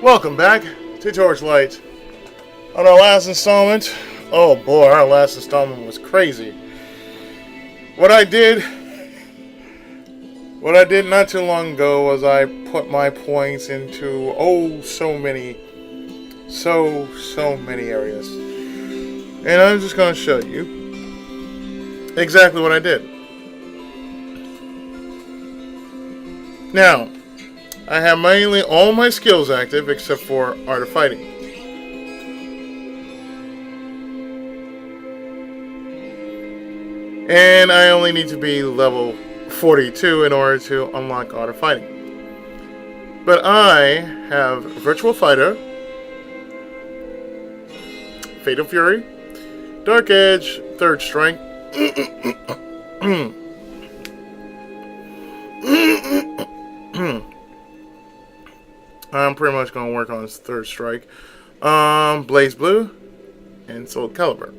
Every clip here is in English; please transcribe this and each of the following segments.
Welcome back to Torchlight. On our last installment, oh boy, our last installment was crazy. What I did not too long ago was I put my points into so many areas. And I'm just going to show you exactly what I did. Now, I have mainly all my skills active except for Art of Fighting. And I only need to be level 42 in order to unlock Art of Fighting. But I have Virtual Fighter, Fatal Fury, Dark Edge, Third Strike, I'm pretty much going to work on his Third Strike. Blaze Blue and Soul Calibur.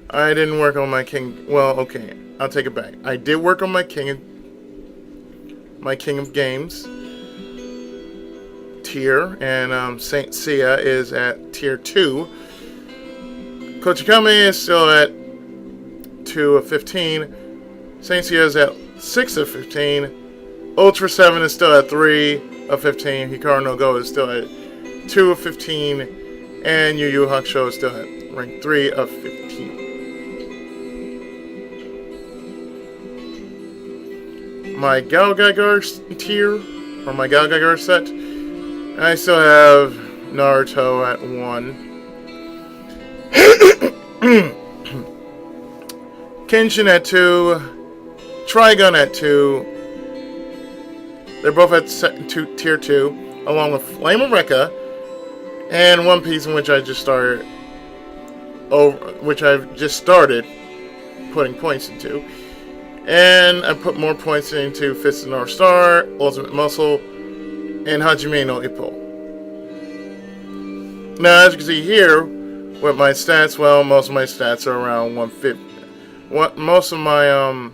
I didn't work on my King. Well, okay, I'll take it back. I did work on my King of Games tier, and Saint Seiya is at tier 2. Kochikame is still at 2 of 15. Saint Seiya is at 6 of 15. Ultra 7 is still at 3 of 15. Hikaru no Go is still at 2 of 15. And Yu Yu Hakusho is still at rank 3 of 15. My Galgaigar tier, or my Galgaigar set, I still have Naruto at 1. Kenshin at 2. Trigun at 2. They're both at tier 2, along with Flame of Rekka and One Piece, in which I just started, putting points into. And I put more points into Fist of North Star, Ultimate Muscle, and Hajime no Ippo. Now, as you can see here, with my stats, well, most of my stats are around 150. Most of my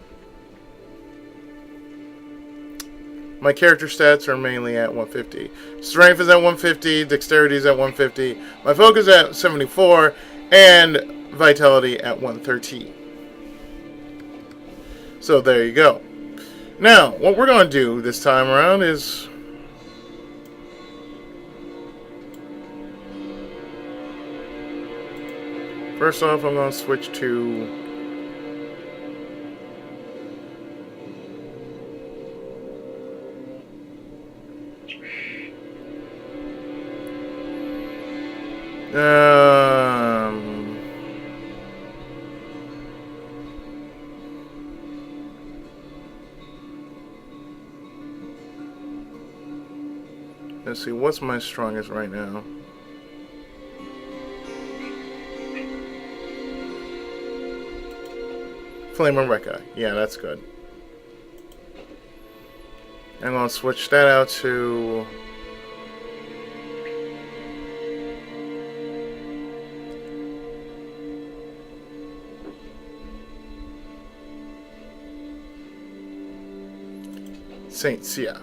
character stats are mainly at 150. Strength is at 150, Dexterity is at 150, my focus at 74, and Vitality at 113. So there you go. Now, what we're going to do this time around is... First off, I'm going to switch to... Let's see, what's my strongest right now? Flame of Rekka. Yeah, that's good. I'm going to switch that out to... Saint Seiya.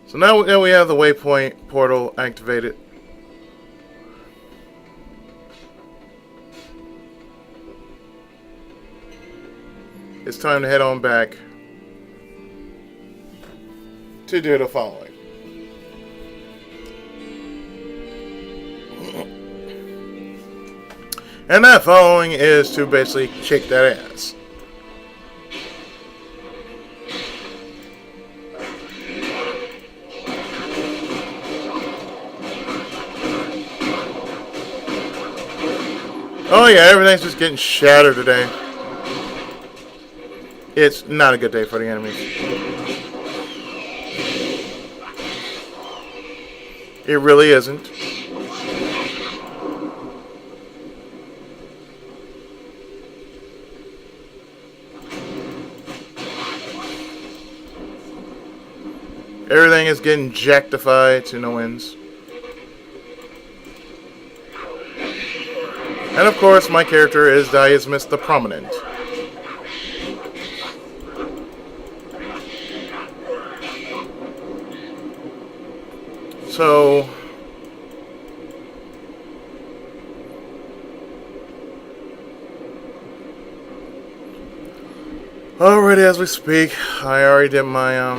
So now that we have the waypoint portal activated, it's time to head on back to do the following. And that following is to basically kick that ass. Oh yeah, everything's just getting shattered today. It's not a good day for the enemies. It really isn't. Everything is getting jactified to no ends. And of course, my character is Diasmus the Prominent. So already as we speak, I already did my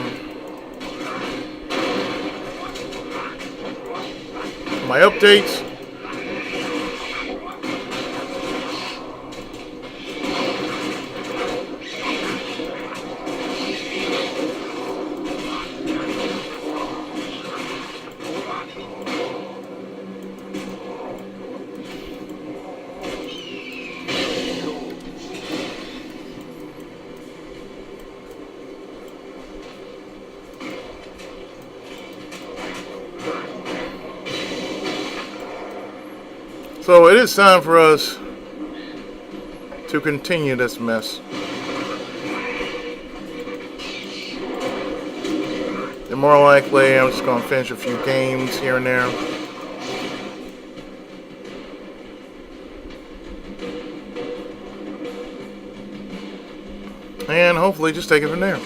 my updates. So it is time for us to continue this mess. And more likely, I'm just going to finish a few games here and there. And hopefully just take it from there.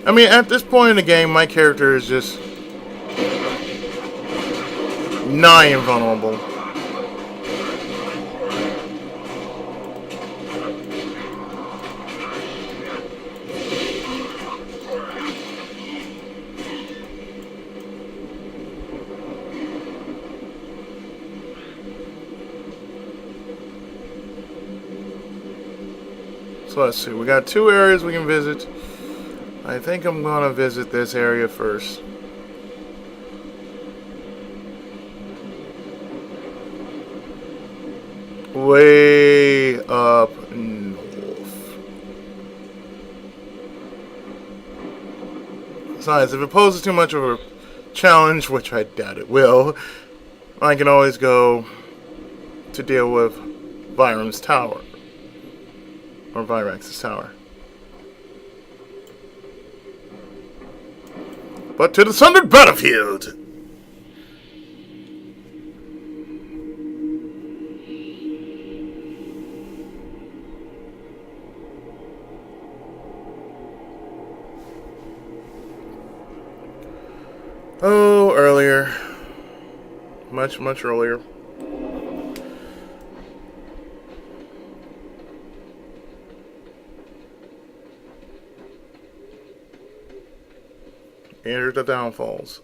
I mean, at this point in the game, my character is just nigh invulnerable. So let's see, we got 2 areas we can visit. I think I'm going to visit this area first. Way up north. Besides, if it poses too much of a challenge, which I doubt it will, I can always go to deal with Vyram's tower. Or Vyrax's tower. But to the sundered battlefield! Oh, earlier. Much, much earlier. Enter the downfalls.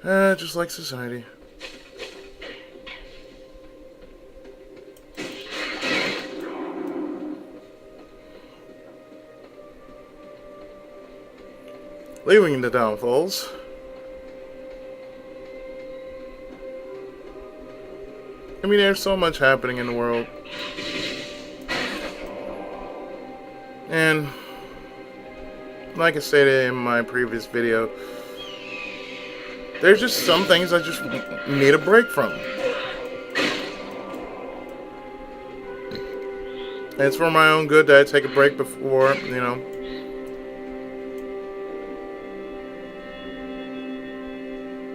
Just like society. Leaving the downfalls. I mean, there's so much happening in the world. And like I stated in my previous video, there's just some things I just need a break from. And it's for my own good that I take a break before, you know,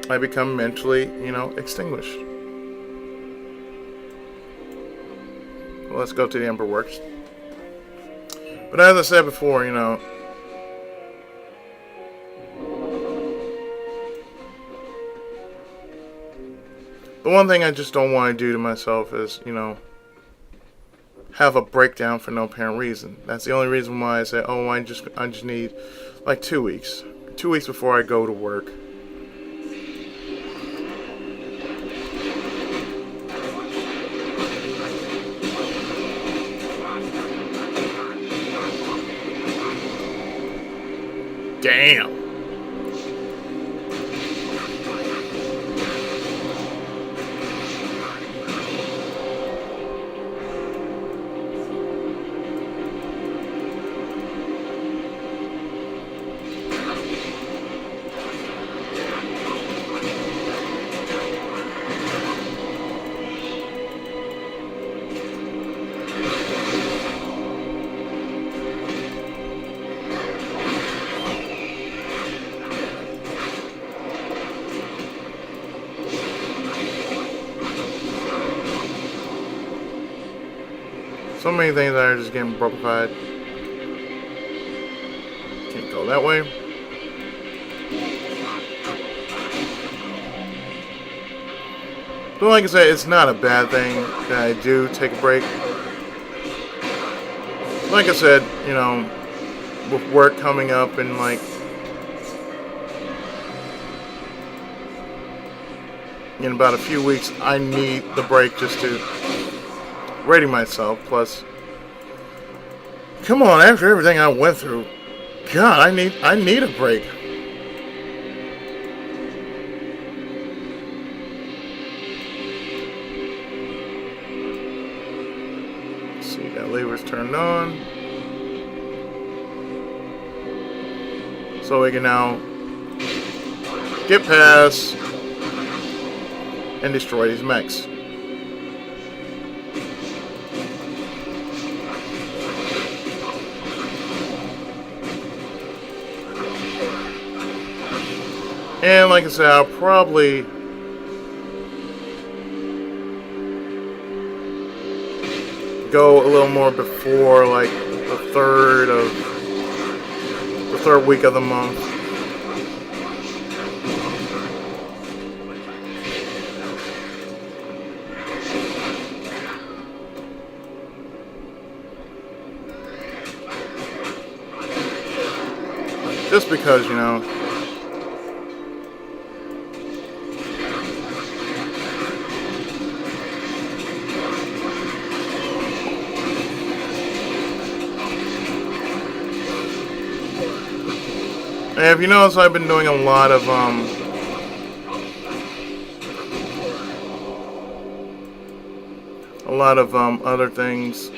I become mentally, you know, extinguished. Well, let's go to the Emperor Works. But as I said before, you know, the one thing I just don't want to do to myself is, you know, have a breakdown for no apparent reason. That's the only reason why I say, oh, I just need like 2 weeks. 2 weeks before I go to work. Damn. So many things that are just getting brokified. Can't go that way. But like I said, it's not a bad thing that I do take a break. Like I said, you know, with work coming up and like, in about a few weeks, I need the break just to ready myself. Plus, come on, after everything I went through, God, I need a break. See, that lever's turned on. So we can now get past and destroy these mechs. And like I said, I'll probably go a little more before like the third week of the month. Just because, you know, and if you notice, I've been doing a lot of other things.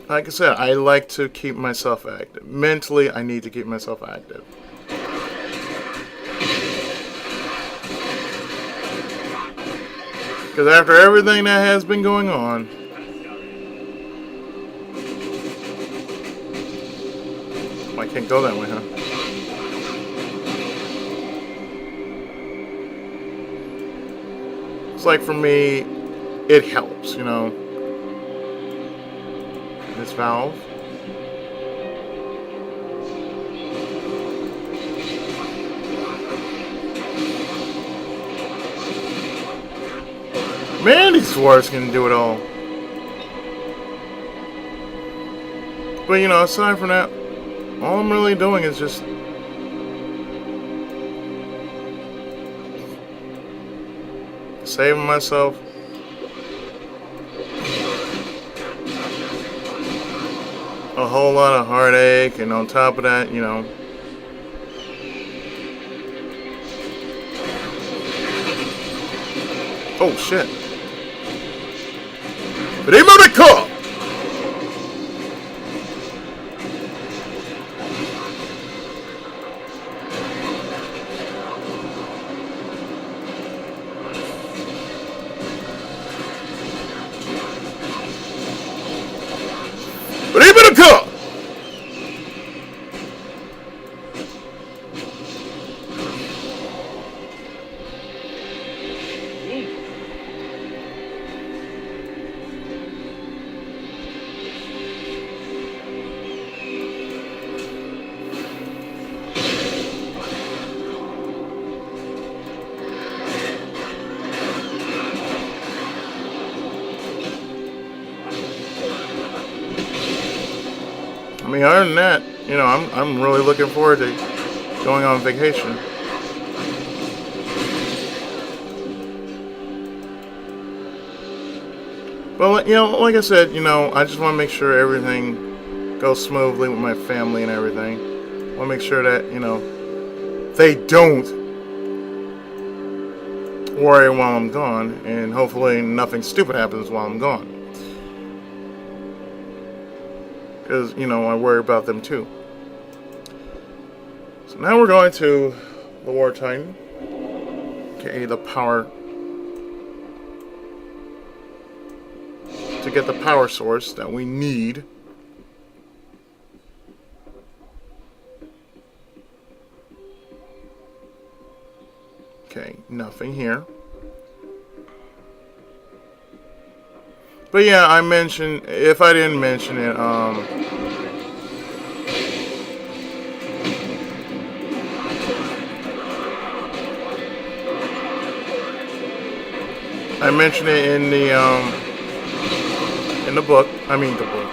Like I said, I like to keep myself active. Mentally, I need to keep myself active. Because after everything that has been going on, I can't go that way, huh? It's like for me, it helps, you know. This valve. Man, these dwarves can do it all. But you know, aside from that, all I'm really doing is just saving myself. A whole lot of heartache, and on top of that, you know, oh shit. Rimarico! Rimarico! I mean, other than that, you know, I'm really looking forward to going on vacation. Well, you know, like I said, you know, I just want to make sure everything goes smoothly with my family and everything. I want to make sure that, you know, they don't worry while I'm gone, and hopefully nothing stupid happens while I'm gone. Because, you know, I worry about them too. So now we're going to the War Titan, aka the power, to get the power source that we need. Okay, nothing here. But yeah, I mentioned, if I didn't mention it, I mentioned it in the book. I mean the book.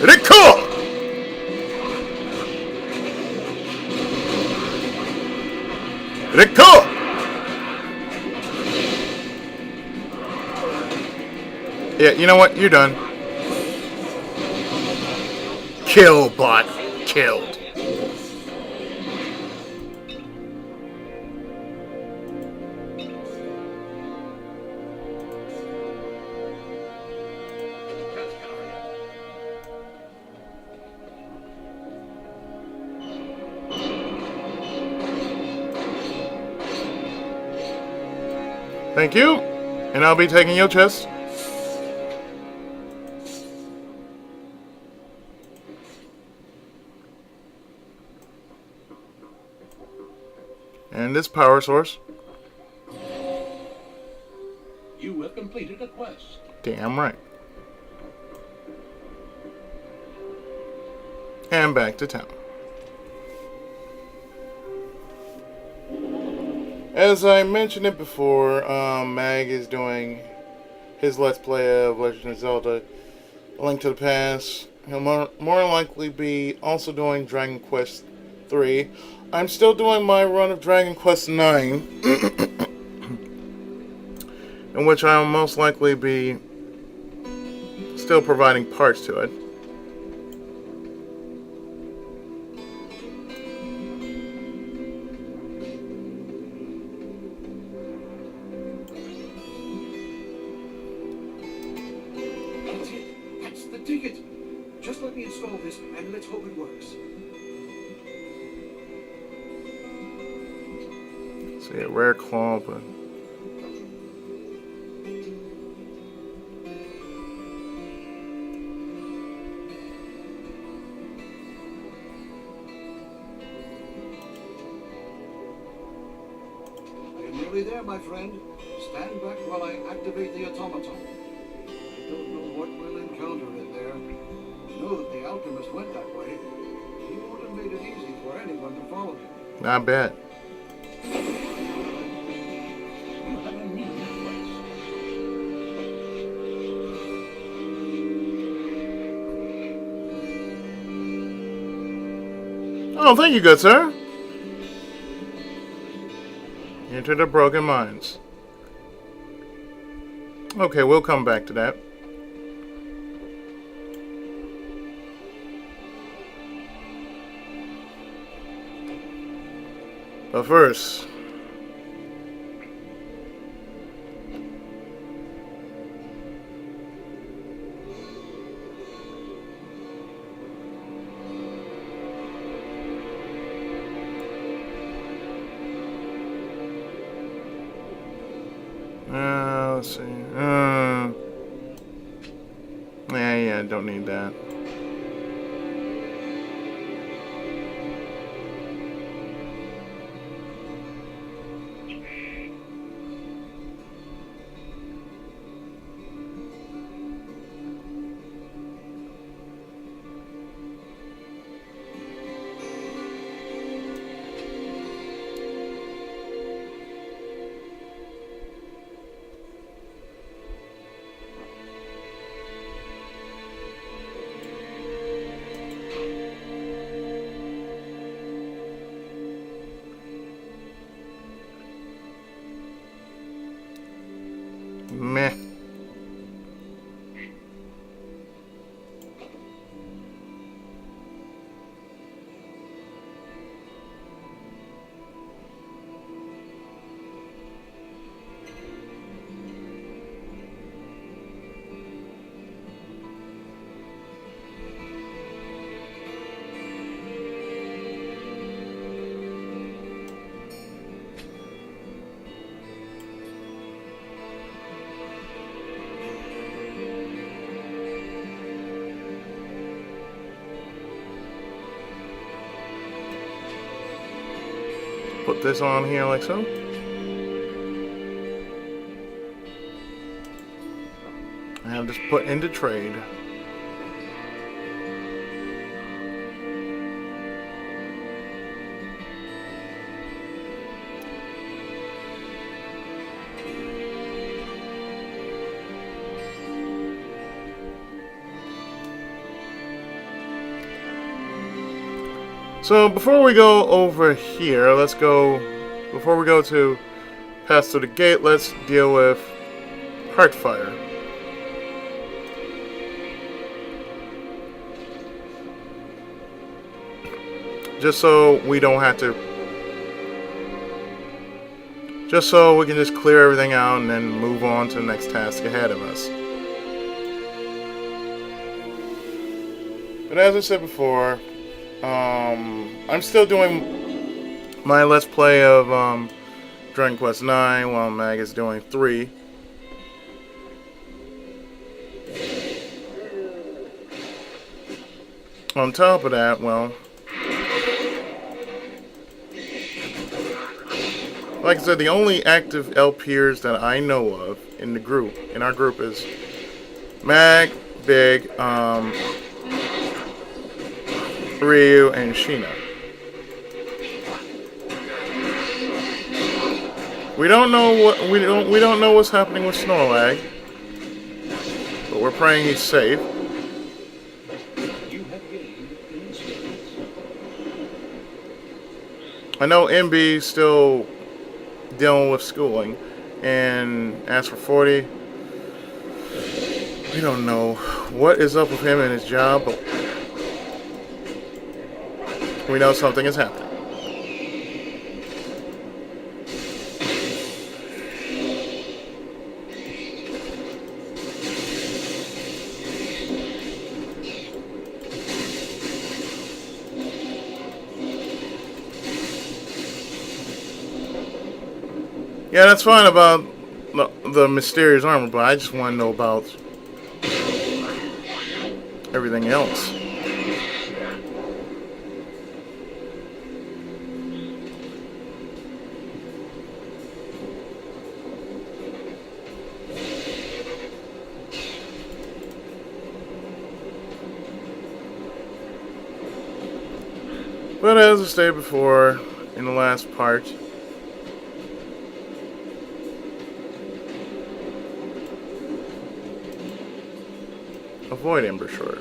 Recall! Recall! Yeah, you know what? You're done. Kill bot. Killed. Thank you. And I'll be taking your chest. And this power source. You have completed a quest. Damn right. And back to town. As I mentioned it before, Mag is doing his Let's Play of Legend of Zelda A Link to the Past. He'll more likely be also doing Dragon Quest 3. I'm still doing my run of Dragon Quest 9, in which I'll most likely be still providing parts to it. That's it. That's the ticket. Just let me install this and let's hope it works. See, a rare claw, but Nearly there, my friend. Stand back while I activate the automaton. I don't know what we'll encounter in there. I know that the alchemist went that way. He would have made it easy for anyone to follow him. I bet. You have a new request. Oh, thank you, good sir. Into the Broken Mines. Okay, we'll come back to that. But first, let's see. Yeah, don't need that. put this on here like so. I have this put into trade. So before we go over here, before we go to pass through the gate, let's deal with Heartfire. Just so we don't have to, just so we can just clear everything out and then move on to the next task ahead of us. But as I said before, I'm still doing my Let's Play of Dragon Quest 9 while Mag is doing 3. On top of that, well, like I said, the only active LPers that I know of in our group is Mag, Big, Ryu, and Sheena. We don't know what's happening with Snorlag, but we're praying he's safe. I know MB's still dealing with schooling, and as for 40, we don't know what is up with him and his job, but we know something is happening. Yeah, that's fine about the mysterious armor, but I just want to know about everything else. But as I stated before in the last part, avoid Ember Short.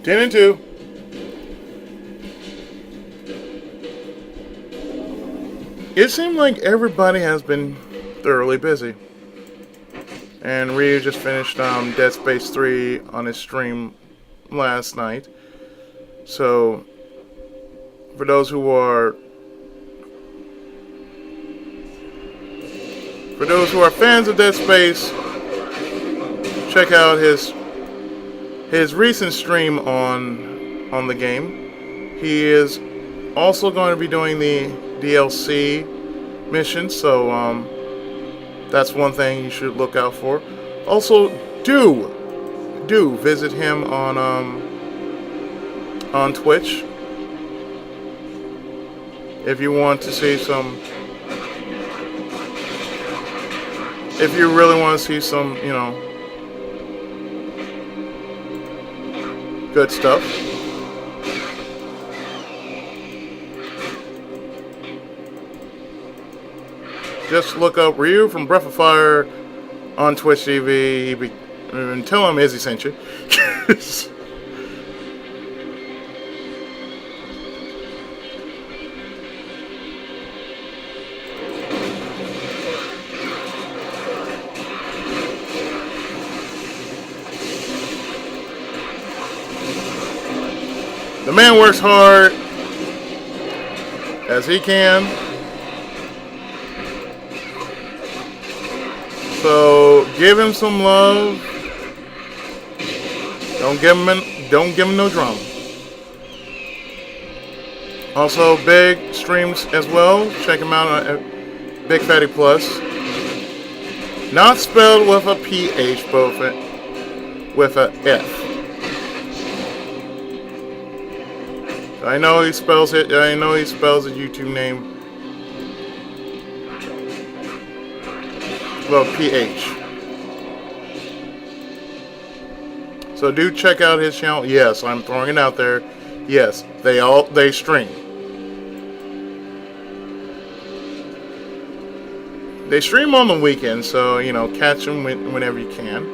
Ten and 2. It seemed like everybody has been thoroughly busy. And Ryu just finished Dead Space 3 on his stream last night. So for those who are fans of Dead Space, check out his recent stream on the game. He is also going to be doing the DLC mission, so that's one thing you should look out for. Also, do visit him on Twitch if you want to see some. If you really want to see some, good stuff. Just look up Ryu from Breath of Fire on Twitch TV and tell him Izzy sent you. The man works hard as he can. So give him some love. Don't give him no drama. Also, Big streams as well. Check him out at Big Fatty Plus. Not spelled with a PH, but with a F. I know he spells it. I know he spells his YouTube name. Well, PH. So do check out his channel. Yes, I'm throwing it out there. Yes, they stream. They stream on the weekend, so catch them whenever you can.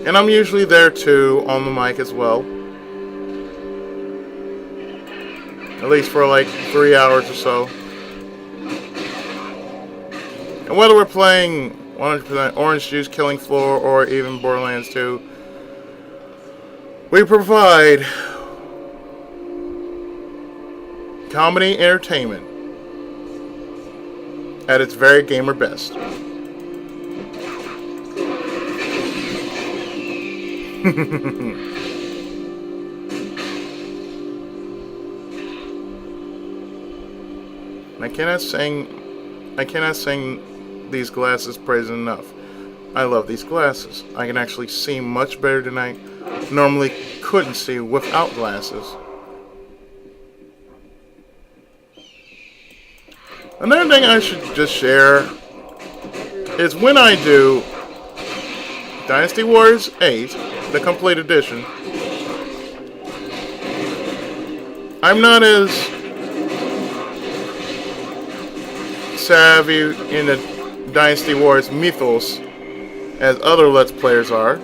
And I'm usually there too on the mic as well. At least for like 3 hours or so. And whether we're playing 100% Orange Juice, Killing Floor, or even Borderlands 2, we provide comedy entertainment at its very gamer best. I cannot sing these glasses praise enough. I love these glasses. I can actually see much better than I normally couldn't see without glasses. Another thing I should just share is when I do Dynasty Warriors 8, the complete edition, I'm not as savvy in the Dynasty Warriors mythos as other Let's Players are.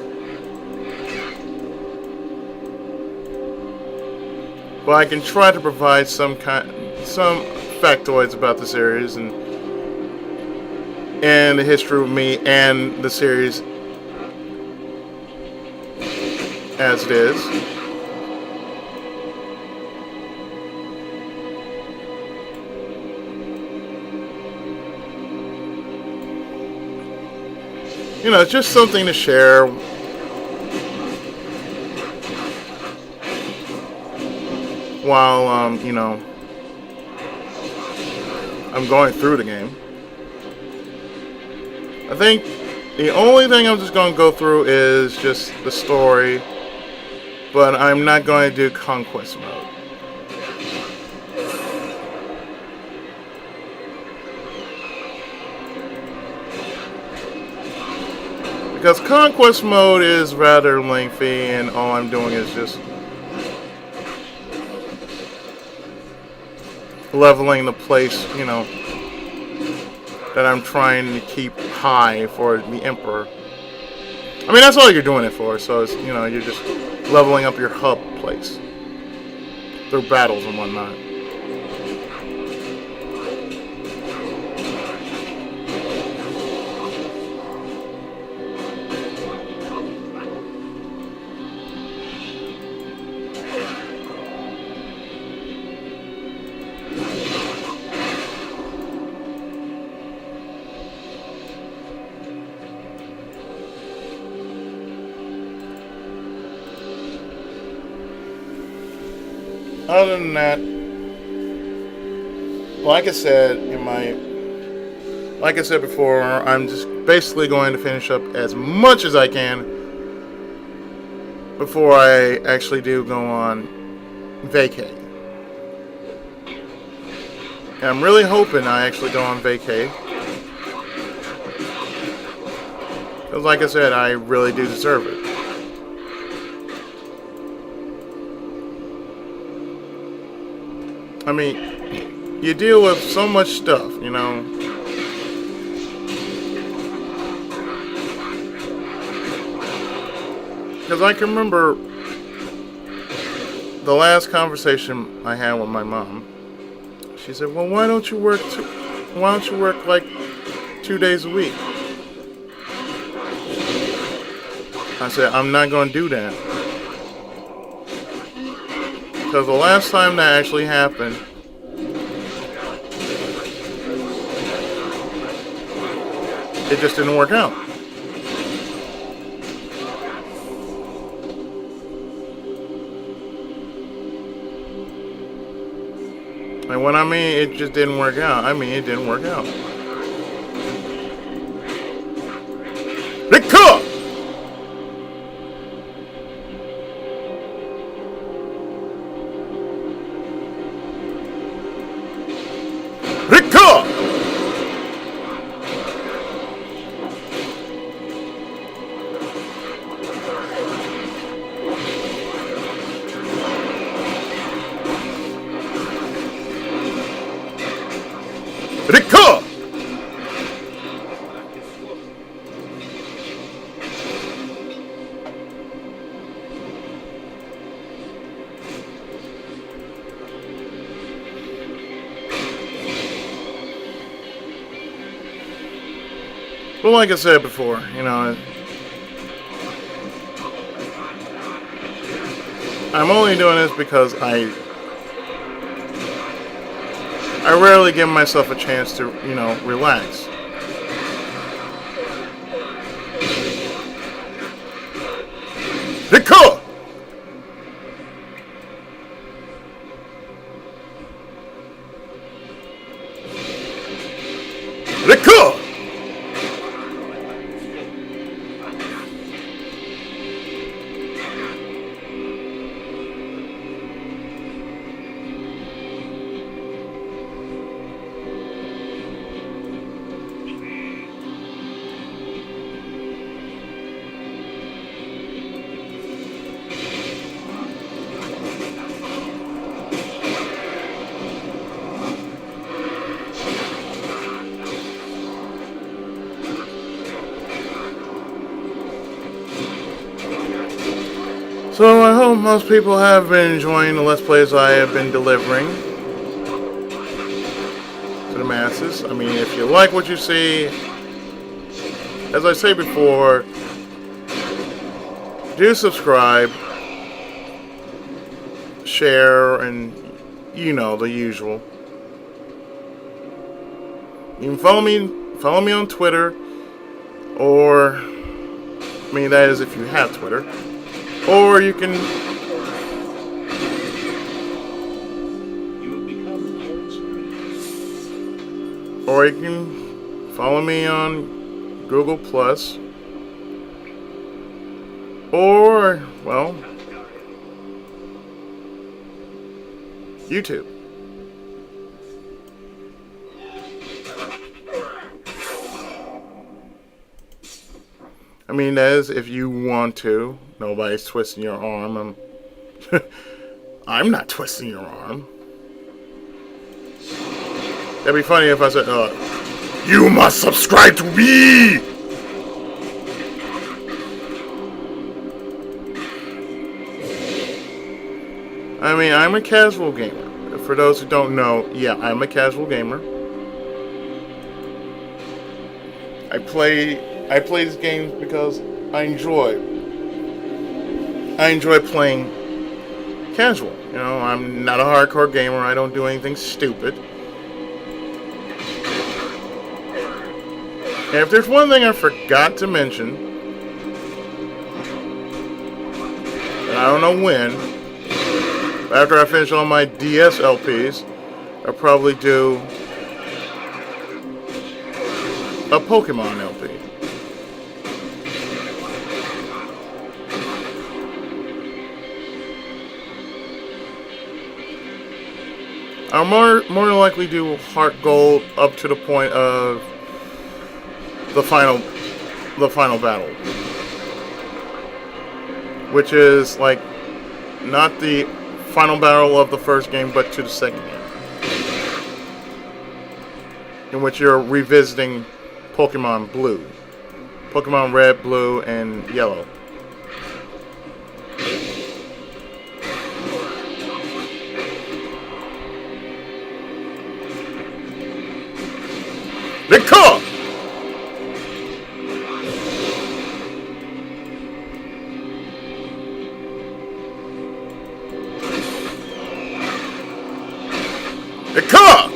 But I can try to provide some factoids about the series and the history of me and the series as it is. It's just something to share. While, I'm going through the game. I think the only thing I'm just going to go through is just the story. But I'm not going to do Conquest mode. Because Conquest mode is rather lengthy and all I'm doing is just leveling the place, that I'm trying to keep high for the Emperor. I mean, that's all you're doing it for, so it's, you're just leveling up your hub place through battles and whatnot. Other than that, like I said before, I'm just basically going to finish up as much as I can before I actually do go on vacay. And I'm really hoping I actually go on vacay. Because like I said, I really do deserve it. I mean, you deal with so much stuff, Because I can remember the last conversation I had with my mom. She said, "Well, why don't you work like 2 days a week?" I said, "I'm not going to do that." Because the last time that actually happened, it just didn't work out. And when I mean it just didn't work out, I mean it didn't work out. But like I said before, I'm only doing this because I rarely give myself a chance to, relax. Hiccup! Hiccup! So I hope most people have been enjoying the Let's Plays I have been delivering to the masses. I mean, if you like what you see, as I say before, do subscribe, share, and the usual. You can follow me on Twitter, or that is if you have Twitter. Or you can... Or you can follow me on Google Plus. Or, well, YouTube. That is if you want to. Nobody's twisting your arm. I'm not twisting your arm. That'd be funny if I said, you must subscribe to me! I'm a casual gamer. For those who don't know, yeah, I'm a casual gamer. I play these games because I enjoy playing casual. I'm not a hardcore gamer. I don't do anything stupid. And if there's one thing I forgot to mention, and I don't know when, after I finish all my DS LPs, I'll probably do a Pokemon LP. I'll more than likely do Heart Gold up to the point of the final battle, which is like not the final battle of the first game, but to the second game, in which you're revisiting Pokemon Blue, Pokemon Red, Blue, and Yellow. The car! The car!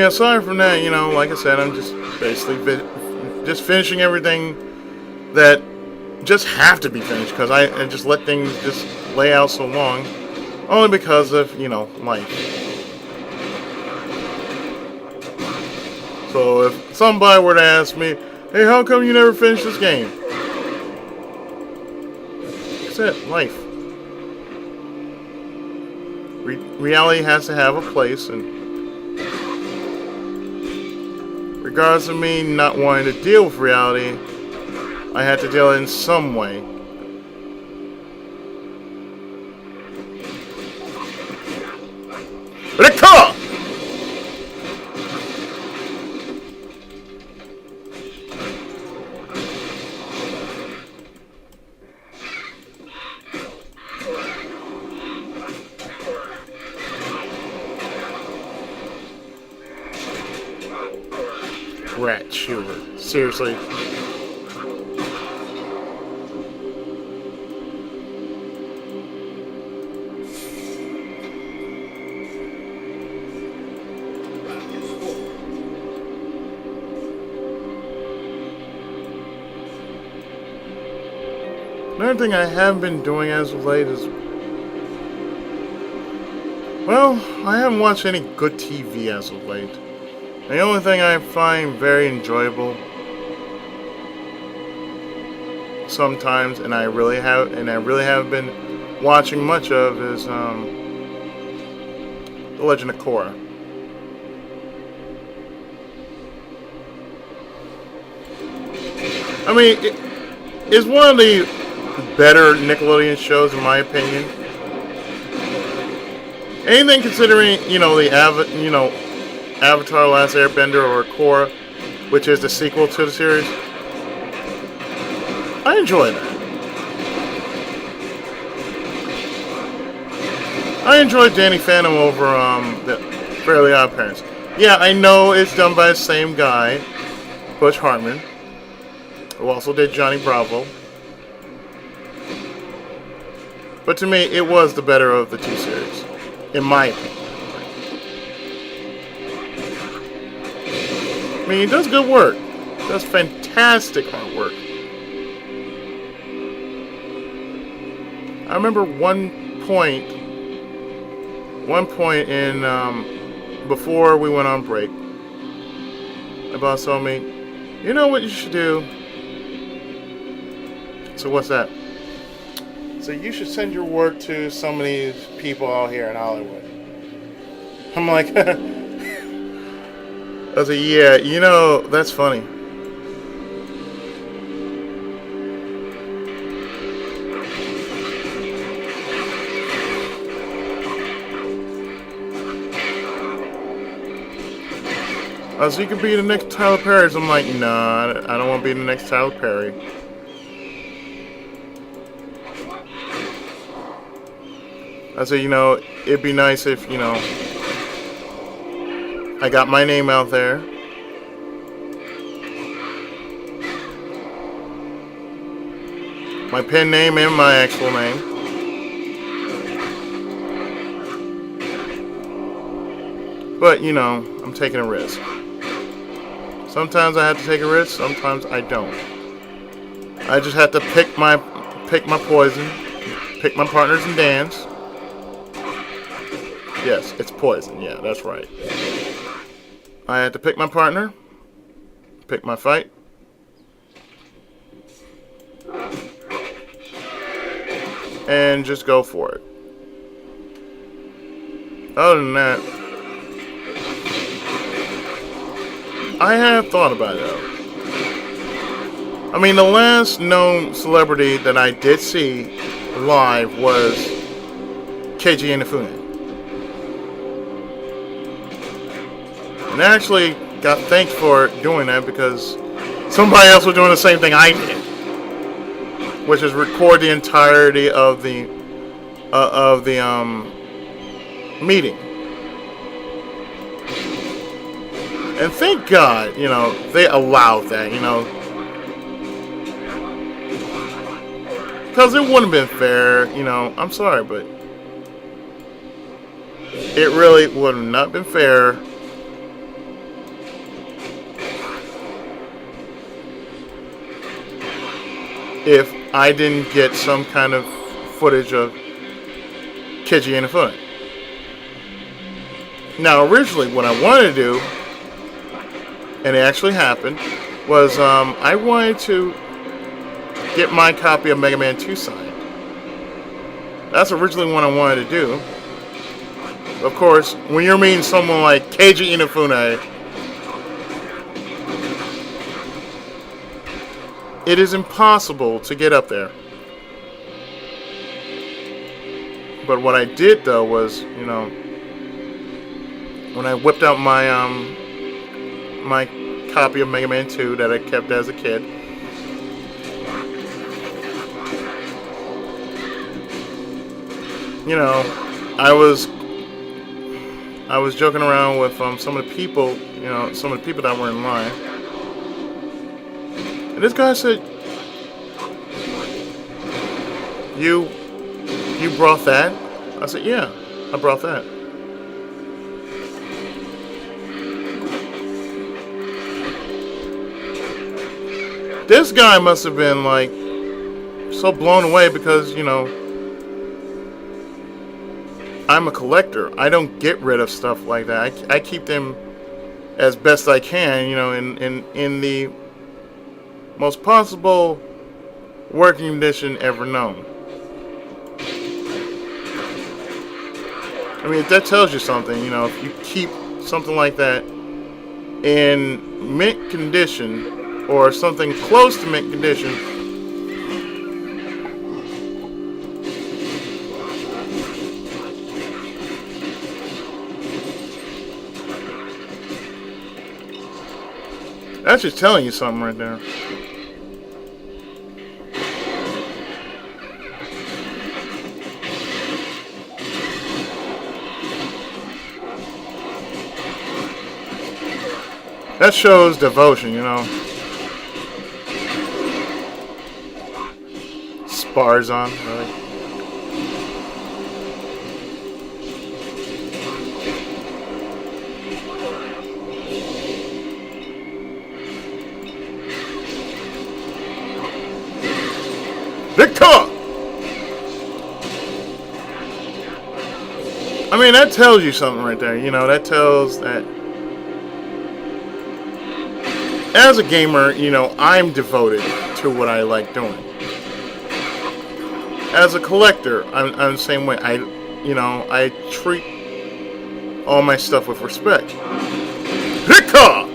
Aside from that, like I said, I'm just basically just finishing everything that just have to be finished, because I just let things just lay out so long, only because of, life. So if somebody were to ask me, hey, how come you never finished this game? That's it, life. Reality has to have a place, and regardless of me not wanting to deal with reality, I had to deal in some way. rat shooter. Seriously. Another thing I have been doing as of late is, well, I haven't watched any good TV as of late. The only thing I find very enjoyable sometimes, and I really have been watching much of, is The Legend of Korra. I mean, it's one of the better Nickelodeon shows, in my opinion. Anything considering, the Avatar: Last Airbender or Korra, which is the sequel to the series, I enjoy that. I enjoy Danny Phantom over the Fairly Odd Parents. Yeah, I know it's done by the same guy, Butch Hartman, who also did Johnny Bravo. But to me, it was the better of the two series, in my opinion. I mean, he does good work. He does fantastic hard work. I remember one point in, before we went on break, my boss told me, you know what you should do? So what's that? So you should send your work to some of these people out here in Hollywood. I'm like, I was like, yeah, that's funny. So you could be the next Tyler Perry. So I'm like, nah, I don't want to be the next Tyler Perry. I said, it'd be nice if, I got my name out there. My pen name and my actual name. But, I'm taking a risk. Sometimes I have to take a risk, sometimes I don't. I just have to pick my poison, pick my partners in dance. Yes, it's poison. Yeah, that's right. I had to pick my partner, pick my fight, and just go for it. Other than that, I have thought about it. I mean, the last known celebrity that I did see live was Keiji Inafune. And I actually got thanked for doing that because somebody else was doing the same thing I did, which is record the entirety of the meeting. And thank God, they allowed that, because it wouldn't have been fair, I'm sorry, but it really would have not been fair if I didn't get some kind of footage of Keiji Inafune. Now, originally, what I wanted to do, and it actually happened, was I wanted to get my copy of Mega Man 2 signed. That's originally what I wanted to do. Of course, when you're meeting someone like Keiji Inafune, it is impossible to get up there. But what I did, though, was, when I whipped out my my copy of Mega Man 2 that I kept as a kid, I was joking around with some of the people, that were in line. And this guy said, You brought that? I said, yeah, I brought that. This guy must have been like so blown away because, you know, I'm a collector. I don't get rid of stuff like that. I keep them as best I can, you know, in the most possible working condition ever known. I mean, if that tells you something, you know, if you keep something like that in mint condition or something close to mint condition, that's just telling you something right there. That shows devotion, you know. Spars on, really. Victor! I mean, that tells you something right there, you know. That tells that as a gamer, you know, I'm devoted to what I like doing. As a collector, I'm the same way. I treat all my stuff with respect. Hiccup!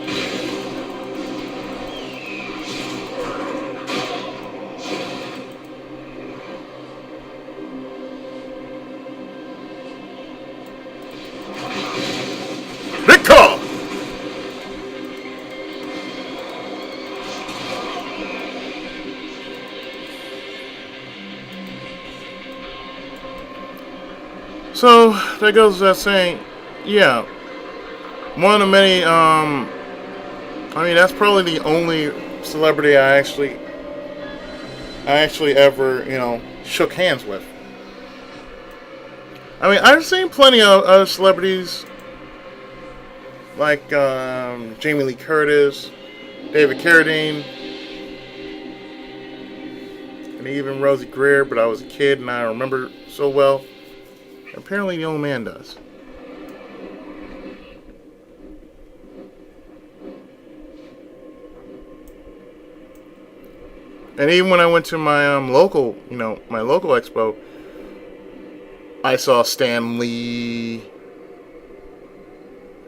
Hiccup! So that goes without saying, yeah. One of the many, I mean, that's probably the only celebrity I actually ever, you know, shook hands with. I mean, I've seen plenty of other celebrities, like Jamie Lee Curtis, David Carradine, and even Rosie Greer, but I was a kid and I remember so well. Apparently the old man does. And even when I went to my local, you know, my local expo, I saw Stan Lee,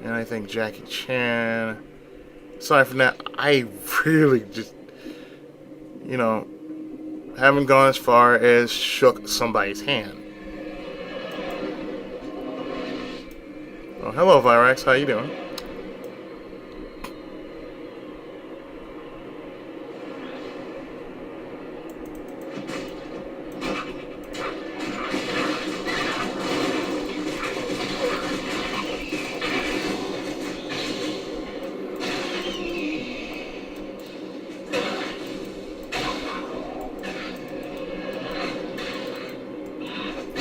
and I think Jackie Chan. Aside from that, I really just, you know, haven't gone as far as shook somebody's hand. Oh, hello, Virax. How you doing?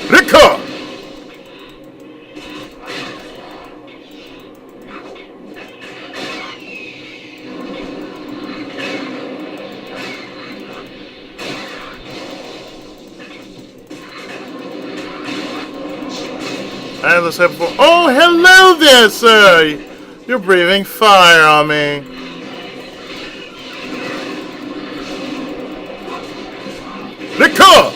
Rika! As I said before, oh, hello there, sir! You're breathing fire on me. Rika!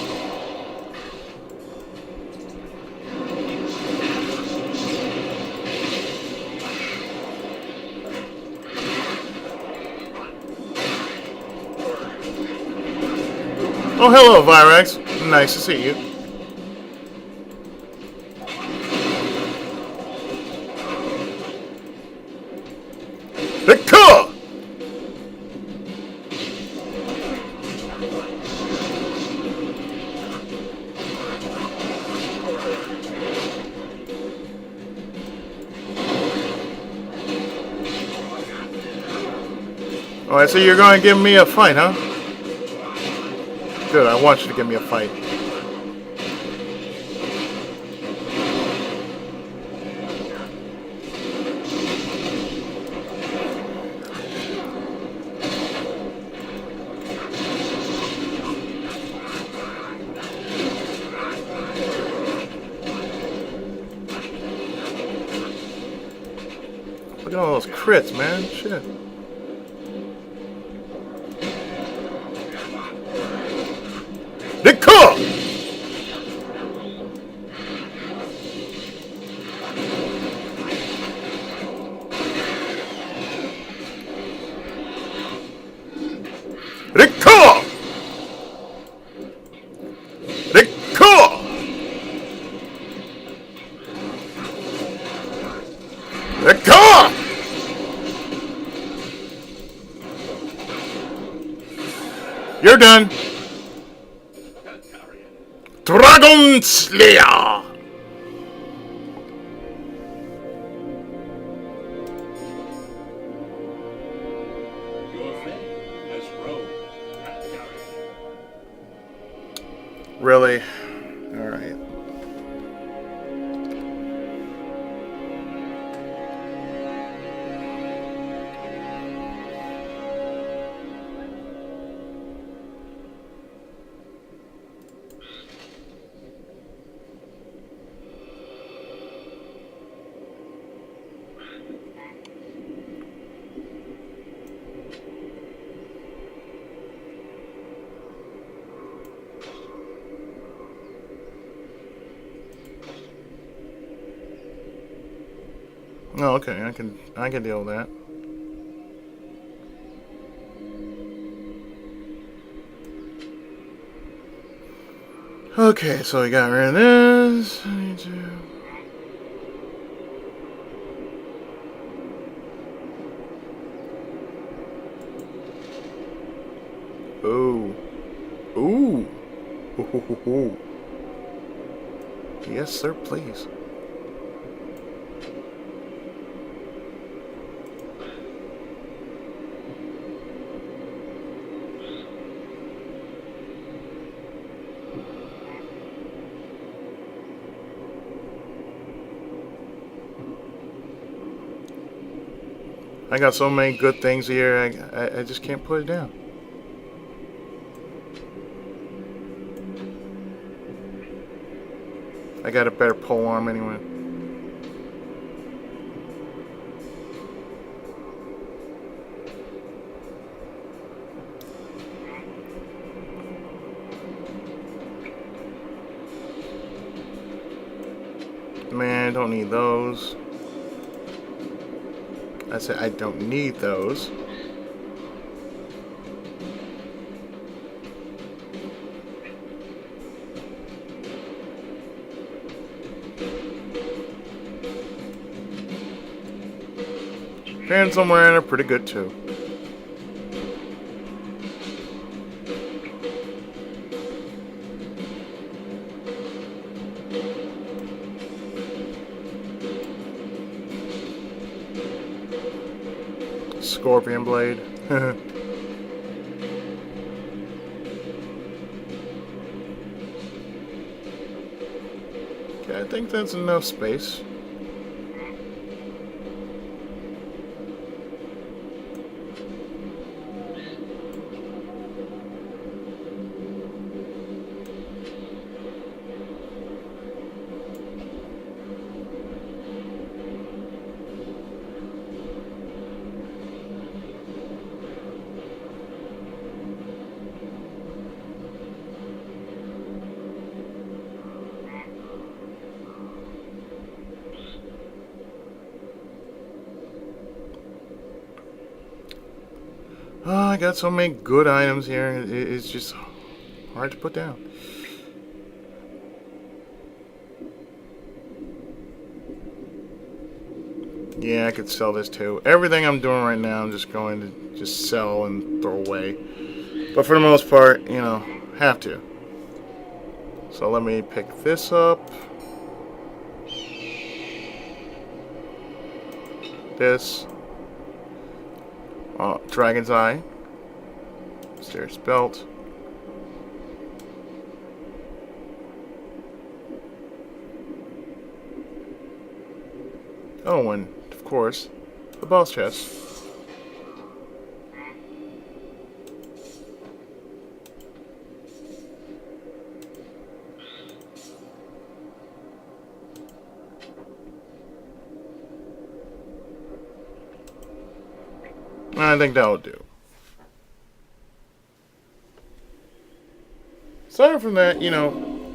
Oh, hello, Virax. Nice to see you. Victor! Alright, so you're going to give me a fight, huh? Good, I want you to give me a fight. Look at all those crits, man. Shit. Nicole! Nicole! Nicole! Nicole! You're done. Dragon Slayer! Your friend has grown. Really? Alright. Oh, okay. I can deal with that. Okay, so we got rid of this. I need to. Ooh. Ooh. Ooh. Yes, sir, please. I got so many good things here, I just can't put it down. I got a better pole arm anyway. Man, I don't need those. I said I don't need those. Pants I'm wearing are pretty good too. Scorpion blade. Okay, I think that's enough space. Oh, I got so many good items here. It's just hard to put down. Yeah, I could sell this too. Everything I'm doing right now, I'm just going to just sell and throw away. But for the most part, you know, have to. So let me pick this up. This. Dragon's Eye. Mysterious Belt. Oh, and of course, the boss chest. I think that'll do. Aside from that, you know,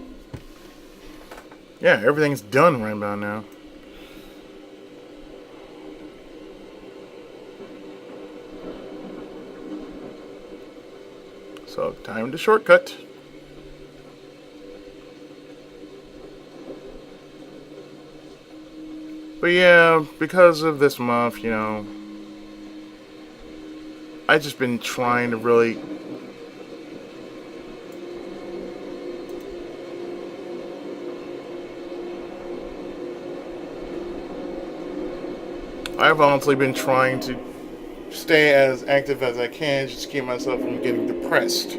yeah, everything's done right about now. So, time to shortcut. But yeah, because of this month, you know, I've just been trying to really I've honestly been trying to stay as active as I can just to keep myself from getting depressed.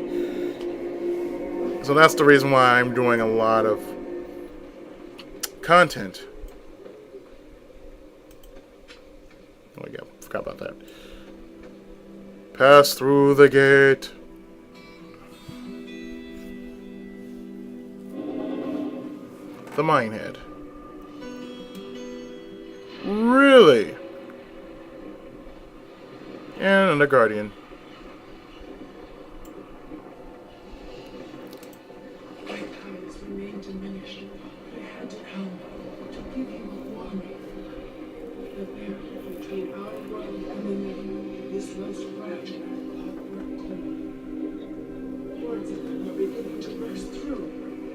So that's the reason why I'm doing a lot of content. Oh yeah, forgot about that. Pass through the gate. The Minehead. Really? And a Guardian. My powers remain diminished, but I had to come to give you a warning. The barrier between our world and the Netherlord is most fragile clockwork core. Hordes of them are beginning to burst through,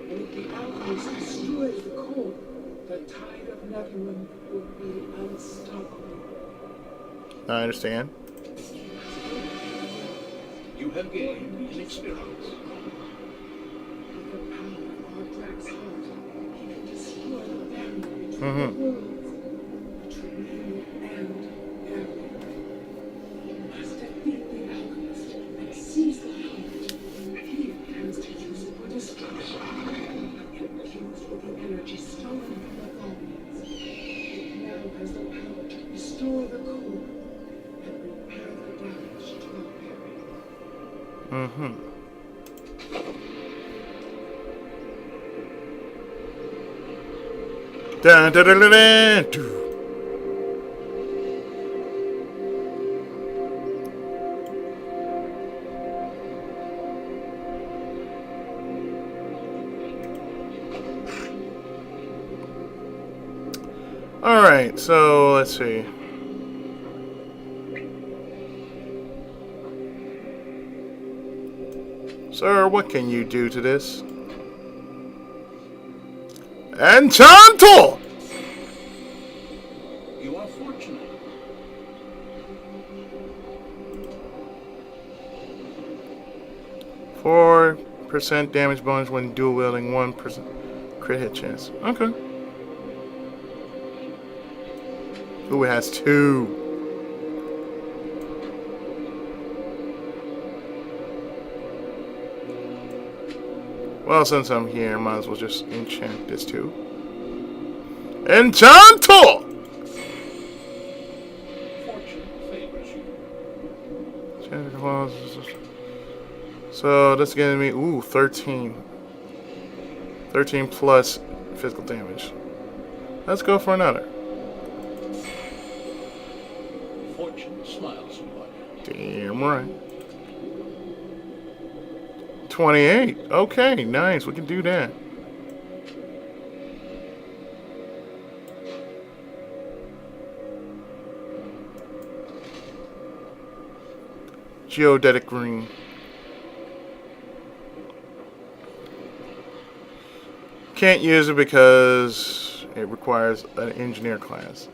and if the outpost destroys the core, the tide of Netherlord will be unstoppable. I understand. You have gained an experience. With the power of our Drax heart, he can destroy the barrier between the worlds, between you and everything. You must defeat the alchemist and seize the heart. He intends to use it for destruction. Infused with the energy stolen from the Tholians, it now has the power to restore the core and repair the damage to the barrier. Dun, dun, dun, dun, dun, dun. Alright, so let's see. Sir, what can you do to this? Enchanto! You are fortunate. %4 damage bonus when dual wielding, 1% crit hit chance. Okay. Ooh, it has 2. Well, since I'm here, might as well just enchant this too. Enchanto! Fortune favors you. So that's giving me 13. 13 plus physical damage. Let's go for another. Fortune smiles upon you. Damn right. 28. Okay, nice. We can do that. Geodetic ring. Can't use it because it requires an engineer class.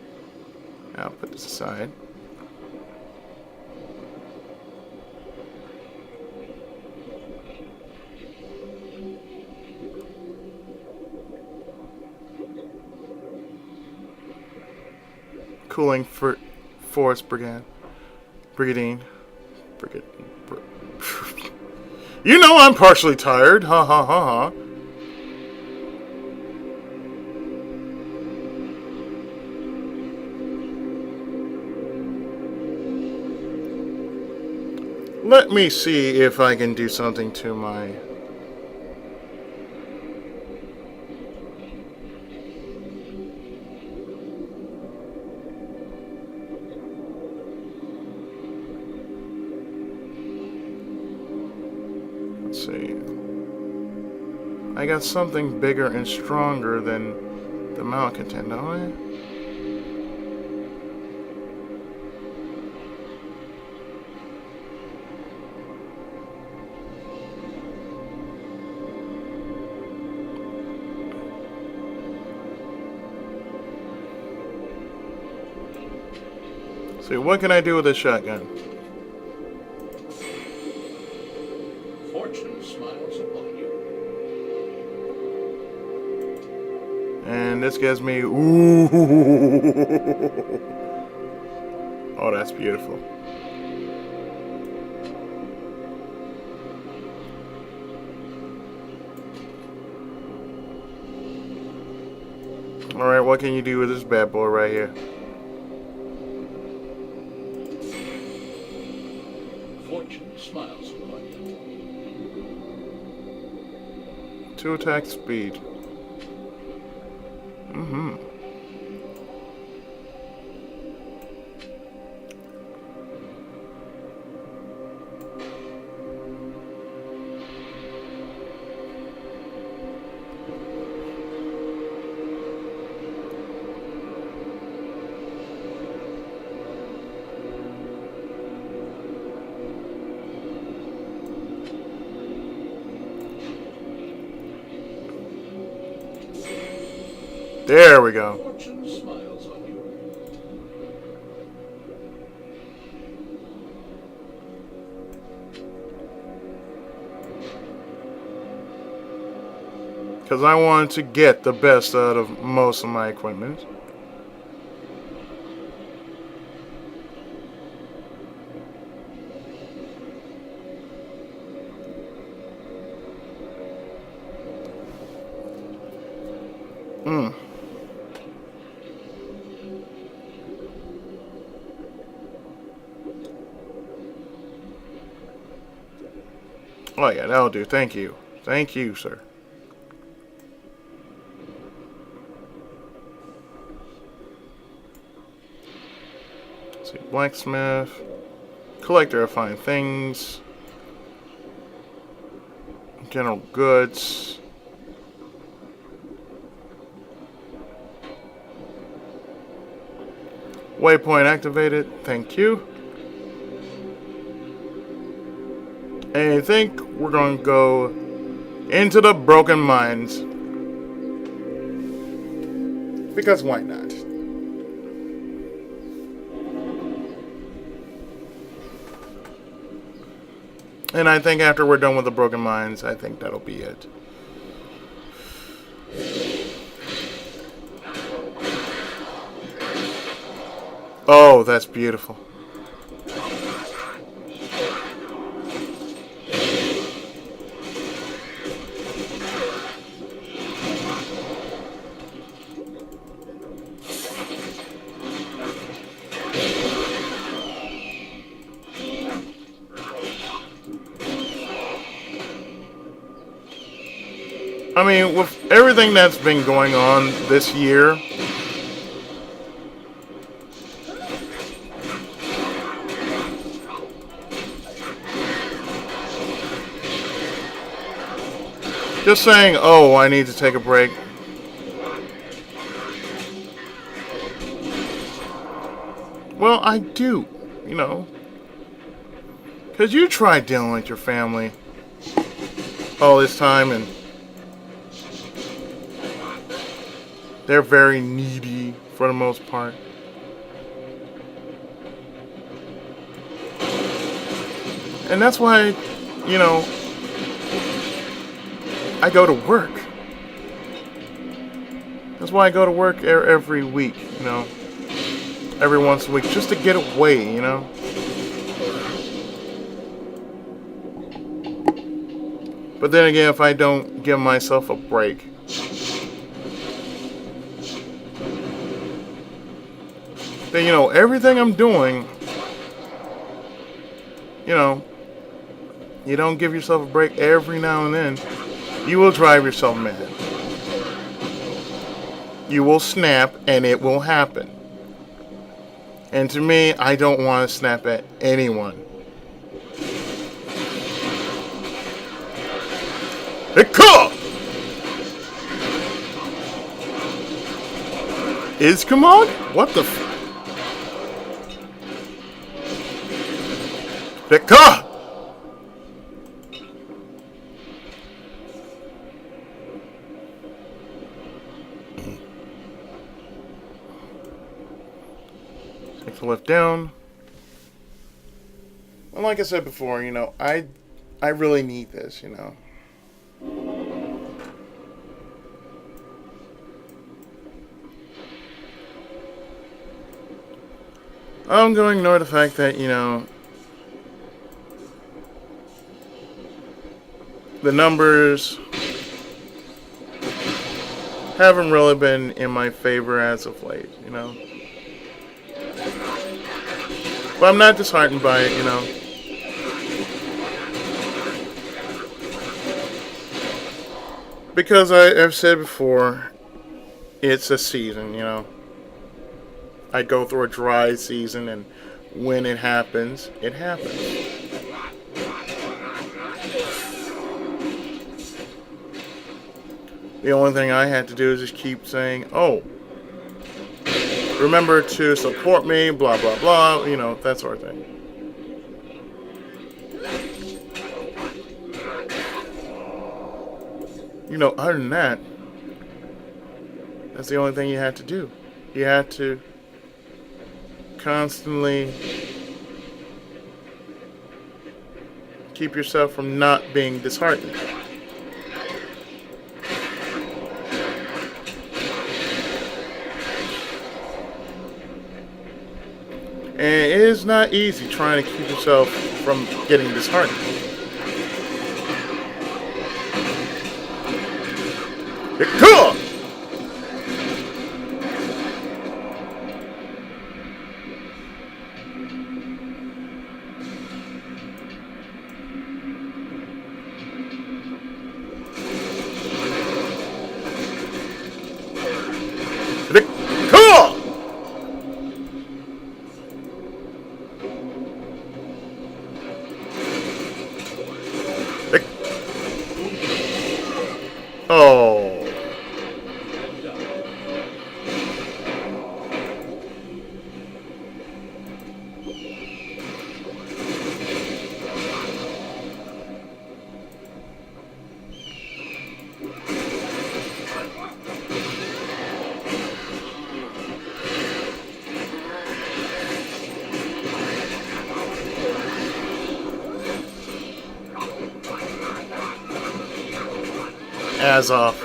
I'll put this aside. Cooling for Forest Brigade. Breeding. You know I'm partially tired. Ha ha ha ha. Let me see if I can do something to my... Let's see. I got something bigger and stronger than the malcontent, don't I? See, what can I do with this shotgun? Fortune smiles upon you. And this gives me... Ooh! Oh, that's beautiful. Alright, what can you do with this bad boy right here? Fortune smiles upon you. 2 attack speed. Mm-hmm. There we go. Fortune smiles on you. Because I wanted to get the best out of most of my equipment. Oh yeah, that'll do. Thank you. Thank you, sir. Let's see, blacksmith, collector of fine things, general goods, waypoint activated. Thank you. And I think we're going to go into the broken mines. Because why not? And I think after we're done with the broken mines, I think that'll be it. Oh, that's beautiful. I mean, with everything that's been going on this year, just saying, oh, I need to take a break. Well, I do, you know. Because you tried dealing with your family all this time, and they're very needy for the most part. And that's why, you know, I go to work. That's why I go to work every week, you know. Every once a week, just to get away, you know. But then again, if I don't give myself a break, then, you know, everything I'm doing, you know, you don't give yourself a break every now and then, you will drive yourself mad. You will snap, and it will happen. And to me, I don't want to snap at anyone. Hiccup! Is command? What the f... Hiccup! Take the lift down. And like I said before, you know, I really need this, you know. I'm going to ignore the fact that, you know, the numbers haven't really been in my favor as of late, you know. But I'm not disheartened by it, you know. Because I've said before, it's a season, you know. I go through a dry season, and when it happens, it happens. The only thing I had to do is just keep saying, oh, remember to support me, blah, blah, blah, you know, that sort of thing. You know, other than that, that's the only thing you had to do. You had to constantly keep yourself from not being disheartened. And it is not easy trying to keep yourself from getting disheartened. Cool! Oh. As off.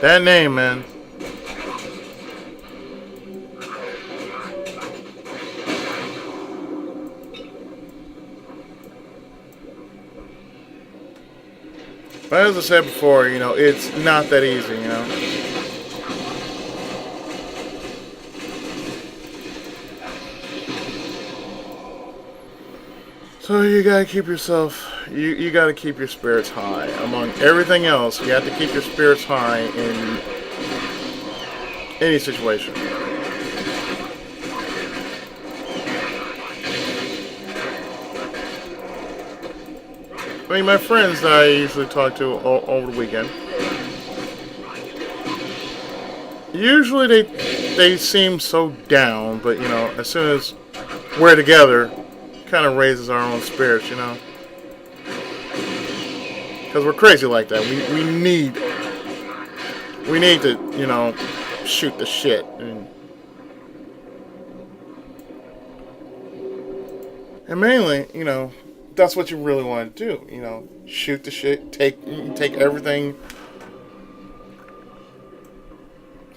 That name, man. But as I said before, you know, it's not that easy, you know. So you gotta keep yourself, you gotta keep your spirits high. Among everything else, you have to keep your spirits high in any situation. I mean, my friends that I usually talk to over the weekend, usually they seem so down, but you know, as soon as we're together, kind of raises our own spirits, you know, because we're crazy like that. We need to, you know, shoot the shit. And mainly, you know, that's what you really want to do, you know, shoot the shit, take everything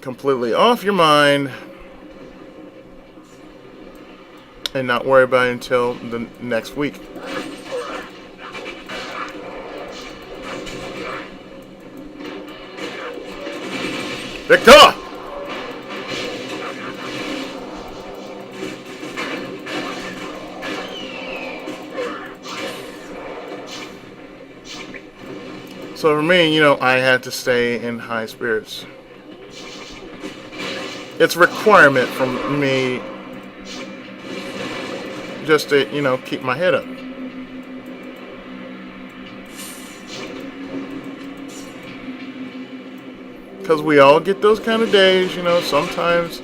completely off your mind, and not worry about it until the next week. Victor! So for me, I had to stay in high spirits. It's a requirement from me just to, keep my head up. Because we all get those kind of days, sometimes.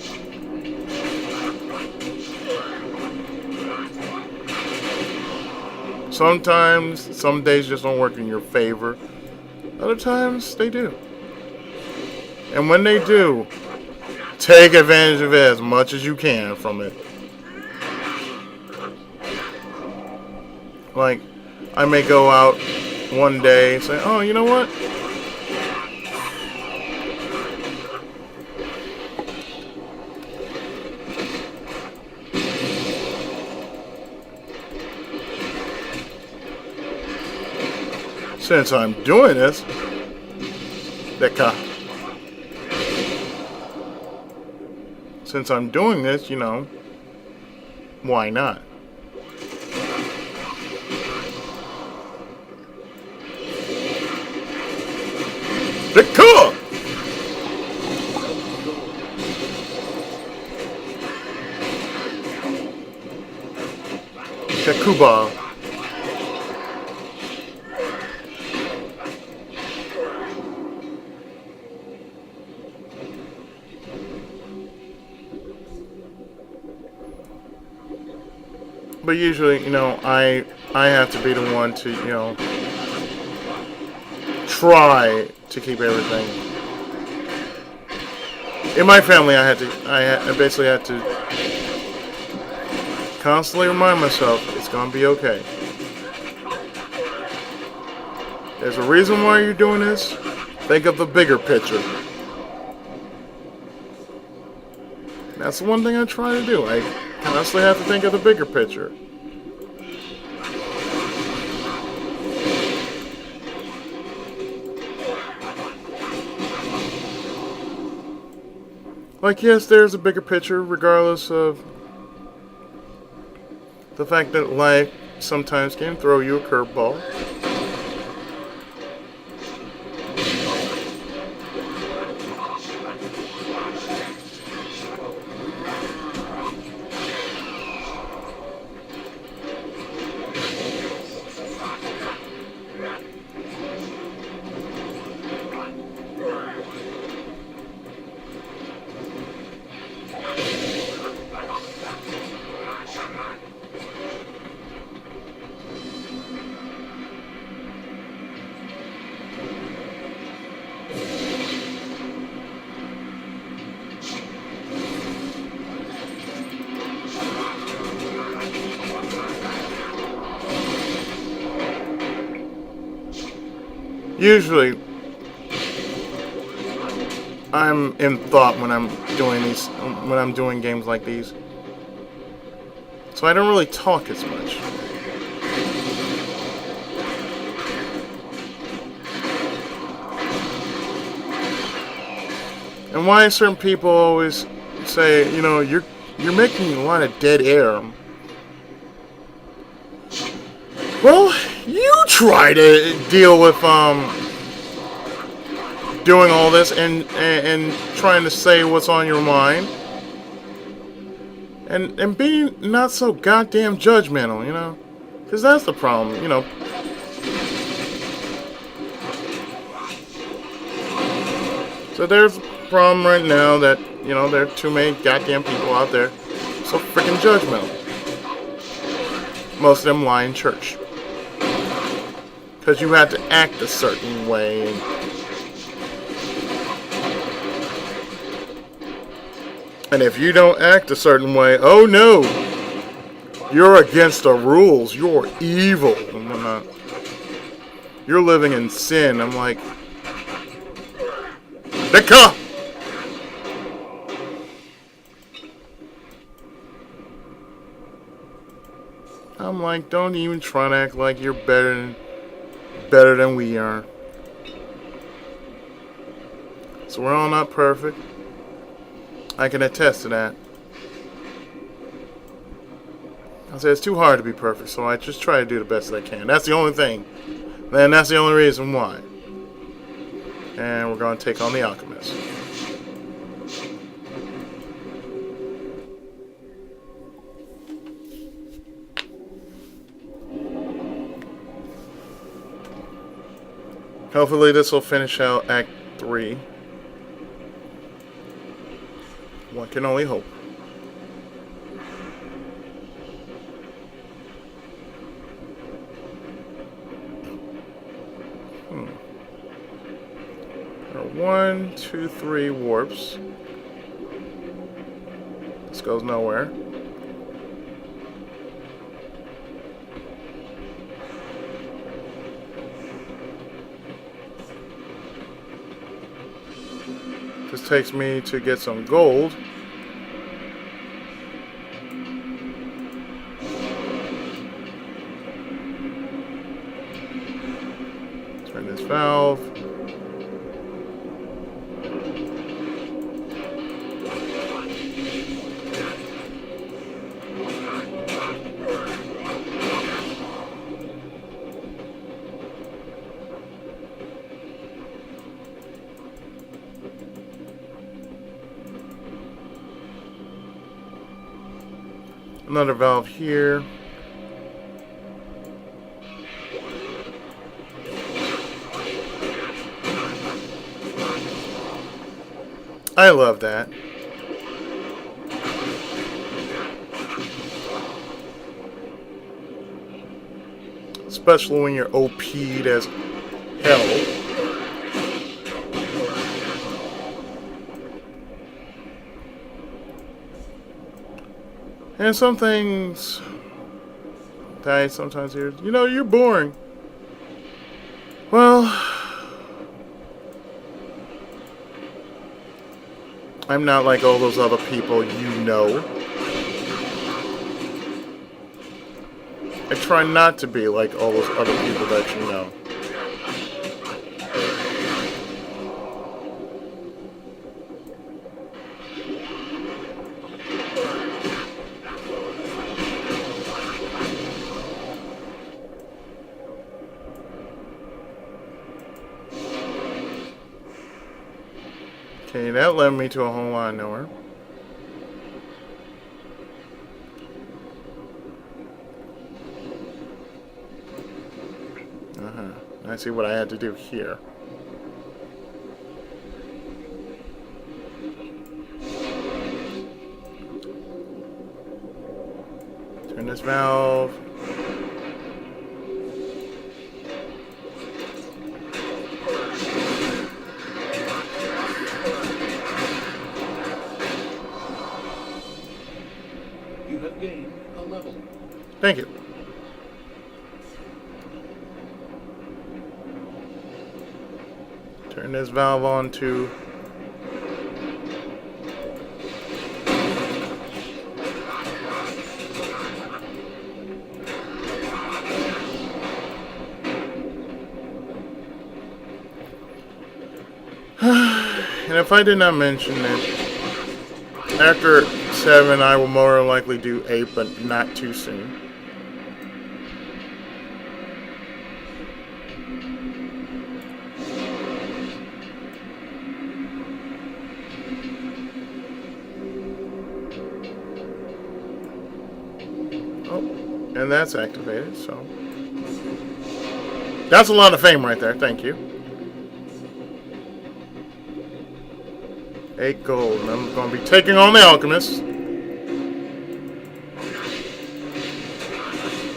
Sometimes, some days just don't work in your favor. Other times, they do. And when they do, take advantage of it as much as you can from it. Like, I may go out one day and say, oh, you know what? Since I'm doing this, why not? Victor! Kakuba. But usually, I have to be the one to, try to keep everything. In my family, I basically had to constantly remind myself it's gonna be okay. There's a reason why you're doing this. Think of the bigger picture. That's the one thing I try to do. I constantly have to think of the bigger picture. Like, yes, there's a bigger picture, regardless of the fact that life sometimes can throw you a curveball. Usually, I'm in thought when I'm doing games like these. So I don't really talk as much. And why certain people always say, you're making a lot of dead air. Well, you try to deal with doing all this and trying to say what's on your mind, and being not so goddamn judgmental, because that's the problem, So there's a problem right now that there are too many goddamn people out there so freaking judgmental. Most of them lie in church. Because you have to act a certain way. And if you don't act a certain way, oh no! You're against the rules. You're evil. And whatnot. You're living in sin. I'm like, Nika! I'm like, don't even try to act like you're better than we are. So we're all not perfect. I can attest to that. I say it's too hard to be perfect, so I just try to do the best I can. That's the only thing. And that's the only reason why. And we're going to take on the Alchemist. Hopefully this will finish out Act 3. One can only hope. There are 1, 2, 3 warps. This goes nowhere. This takes me to get some gold. Turn this valve. Another valve here. I love that. Especially when you're OP'd as hell. And some things that I sometimes hear, you know, you're boring. Well, I'm not like all those other people you know. I try not to be like all those other people that you know. Okay, that led me to a whole lot of nowhere. I see what I had to do here. Turn this valve. You have gained a level. Thank you. Turn this valve on to and if I did not mention it, after 7 I will more likely do 8, but not too soon. And that's activated, so that's a lot of fame right there. Thank you. 8 gold. And I'm going to be taking on the Alchemist.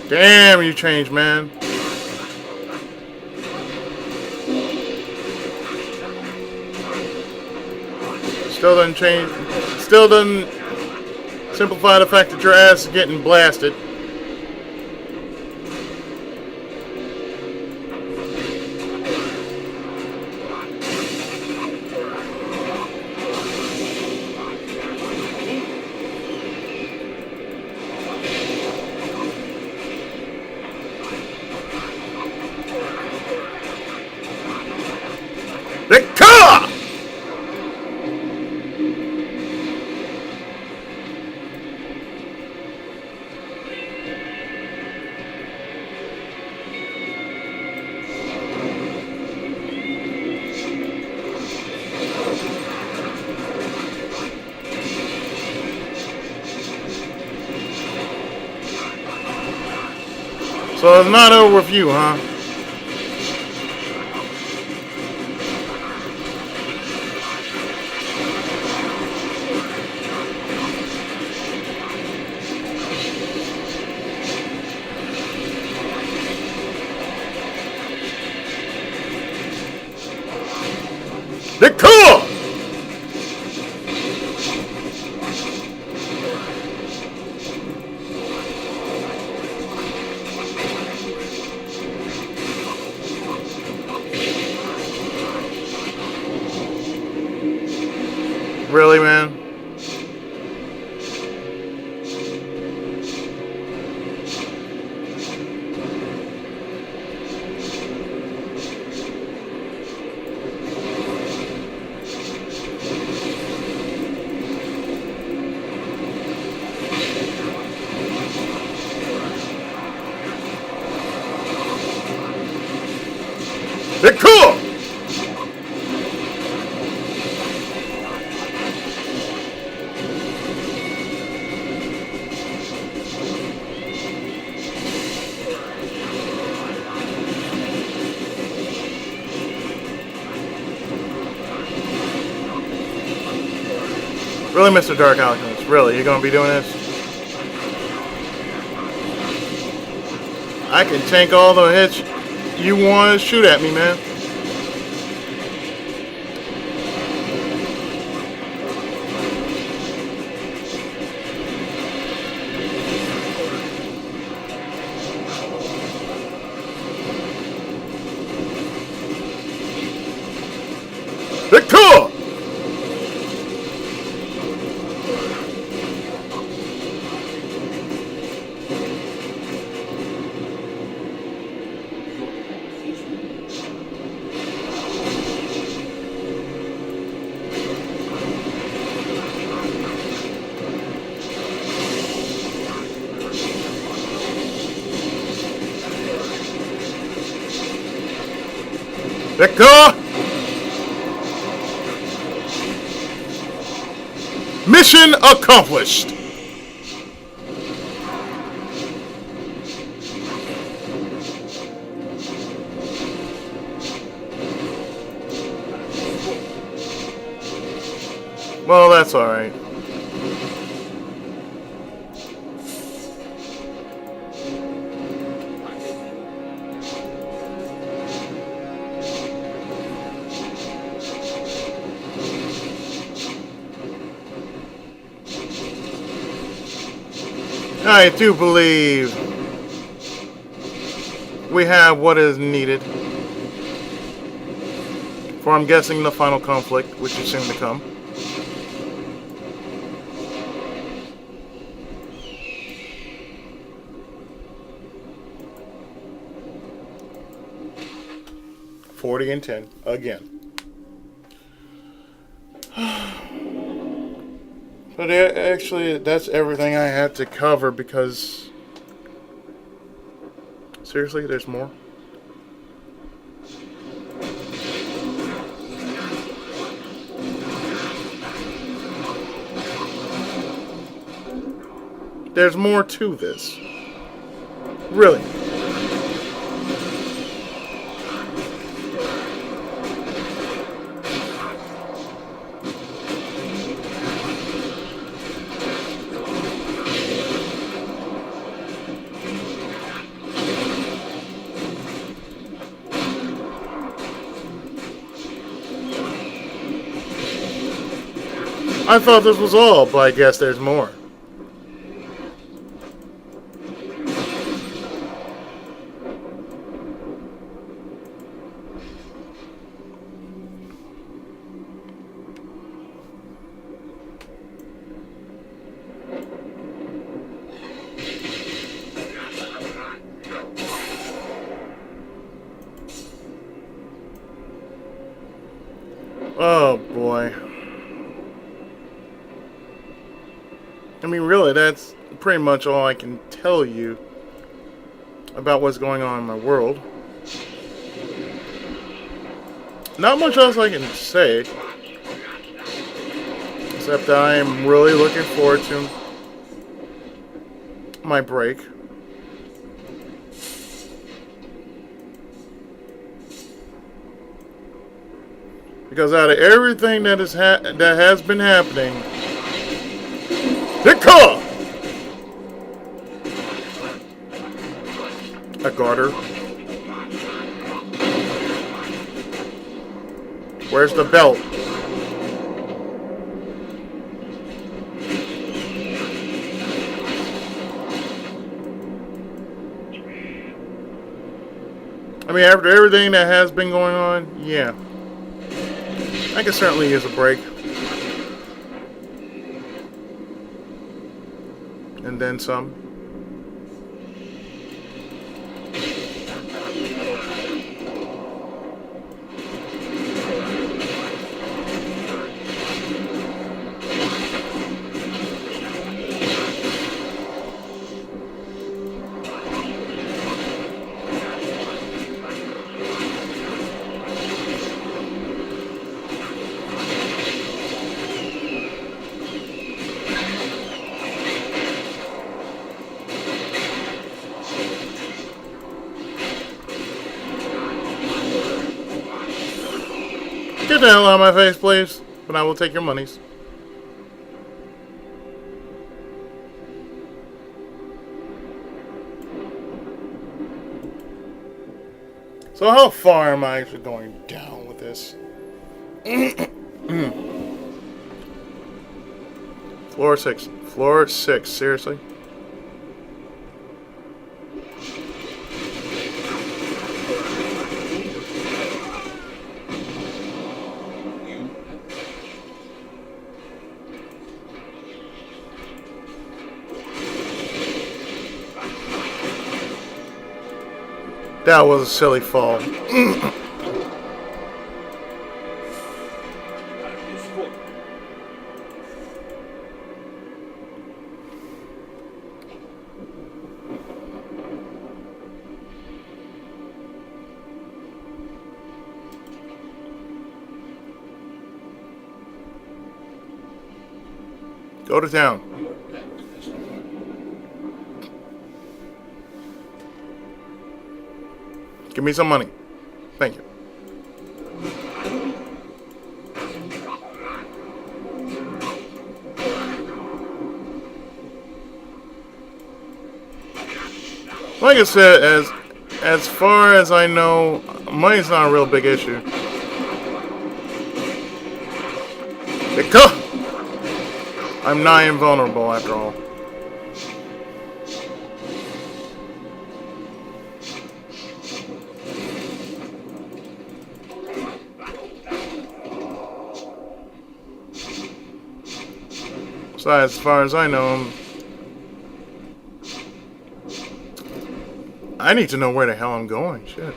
Damn, you changed, man. Still doesn't change. Still doesn't simplify the fact that your ass is getting blasted. TENKAI! So it's not over with you, huh? TENKAI! Really, man? TENKAI! Really, Mr. Dark Alchemist? Really? You're gonna be doing this? I can tank all the hits you want to shoot at me, man. TENKAI! TENKAI! Mission accomplished! Well, that's alright. I do believe we have what is needed for, I'm guessing, the final conflict, which is soon to come. $40 and $10 again. But actually, that's everything I had to cover because... Seriously, there's more? There's more to this. Really. I thought this was all, but I guess there's more. Oh boy. I mean, really, that's pretty much all I can tell you about what's going on in my world. Not much else I can say, except that I am really looking forward to my break. Because out of everything that has been happening, TENKAI! A garter. Where's the belt? I mean, after everything that has been going on, yeah. I can certainly use a break. And then some. Get the hell out of my face, please. But I will take your monies. So how far am I actually going down with this? Floor 6. Floor 6, seriously? That was a silly fall. Go to town. Give me some money. Thank you. Like I said, as far as I know, money's not a real big issue. I'm not invulnerable after all. Besides, as far as I know, I need to know where the hell I'm going. Shit.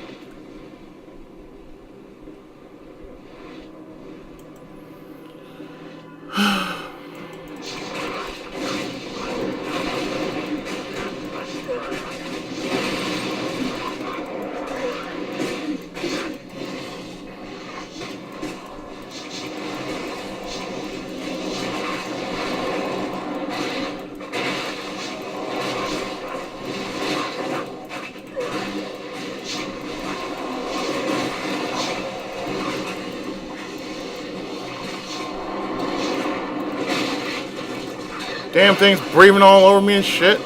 Damn thing's breathing all over me and shit.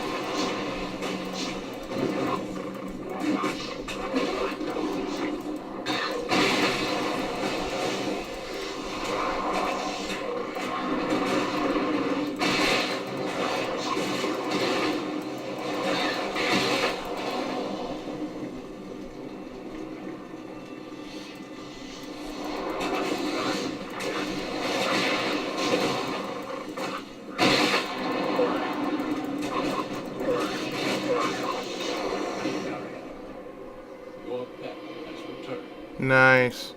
Nice.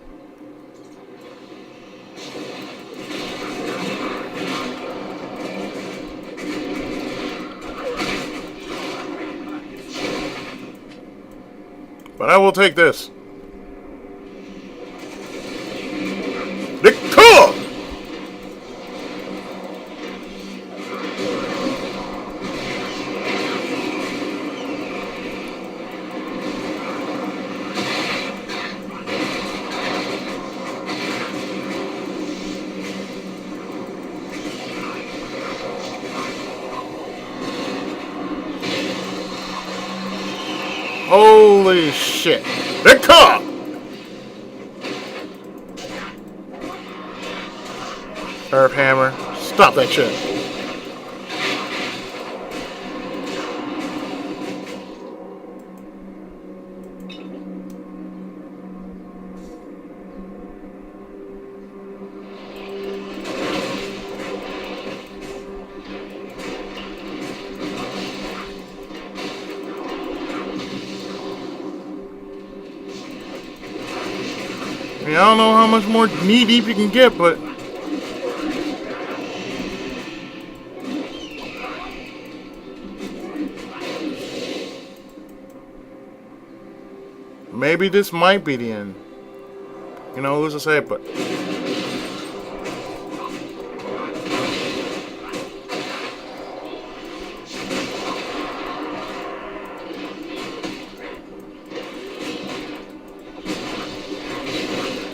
But I will take this. Nicole! Holy shit. Nicole! Earth hammer. Stop that shit. I mean, I don't know how much more knee deep you can get, but maybe this might be the end. You know, who's to say it, but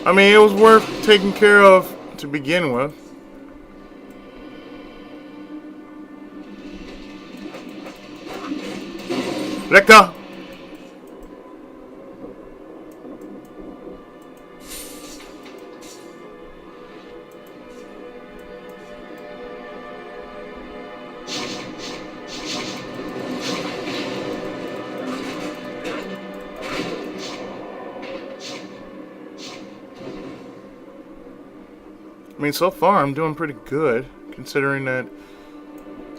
I mean, it was worth taking care of to begin with. Let go. I mean, so far I'm doing pretty good, considering that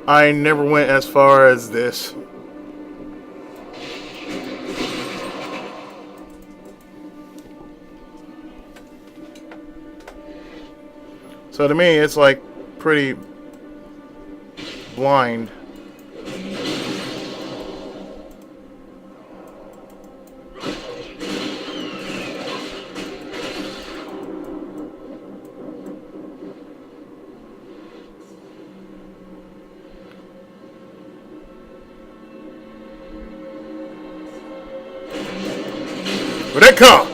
I never went as far as this. So to me, it's like pretty blind. But they come.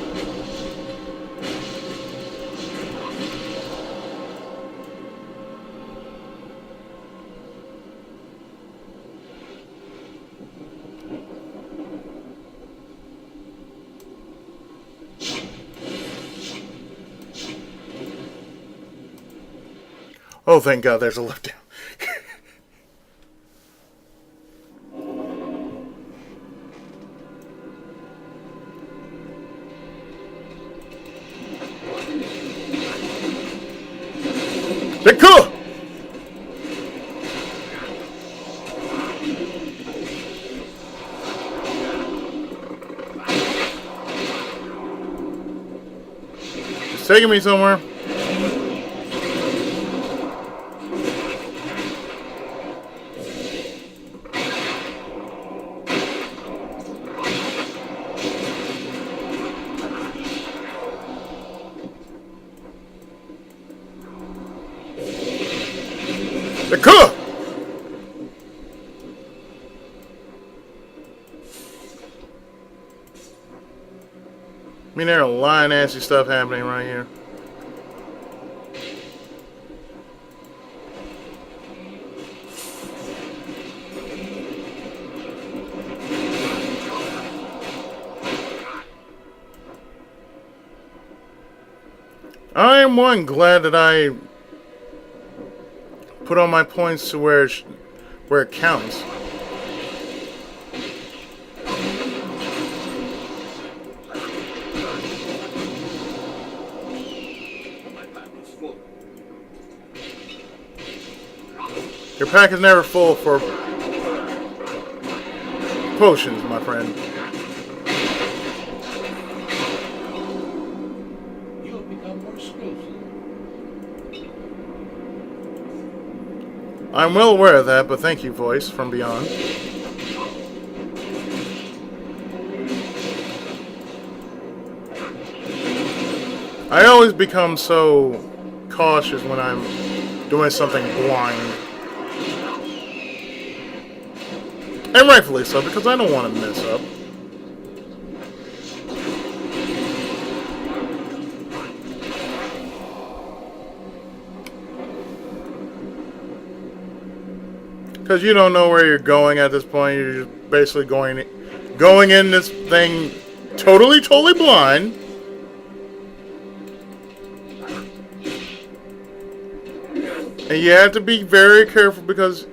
Oh, thank God there's a left down. They're cool! It's taking me somewhere. They're cool! I mean, there's a lot of nasty stuff happening right here. I am glad that I put all my points to where it counts. Your pack is never full for potions, my friend. You have become more skillful. I'm well aware of that, but thank you, voice from beyond. I always become so cautious when I'm doing something blind. And rightfully so, because I don't want to mess up. Because you don't know where you're going at this point. You're just basically going in this thing totally blind. And you have to be very careful because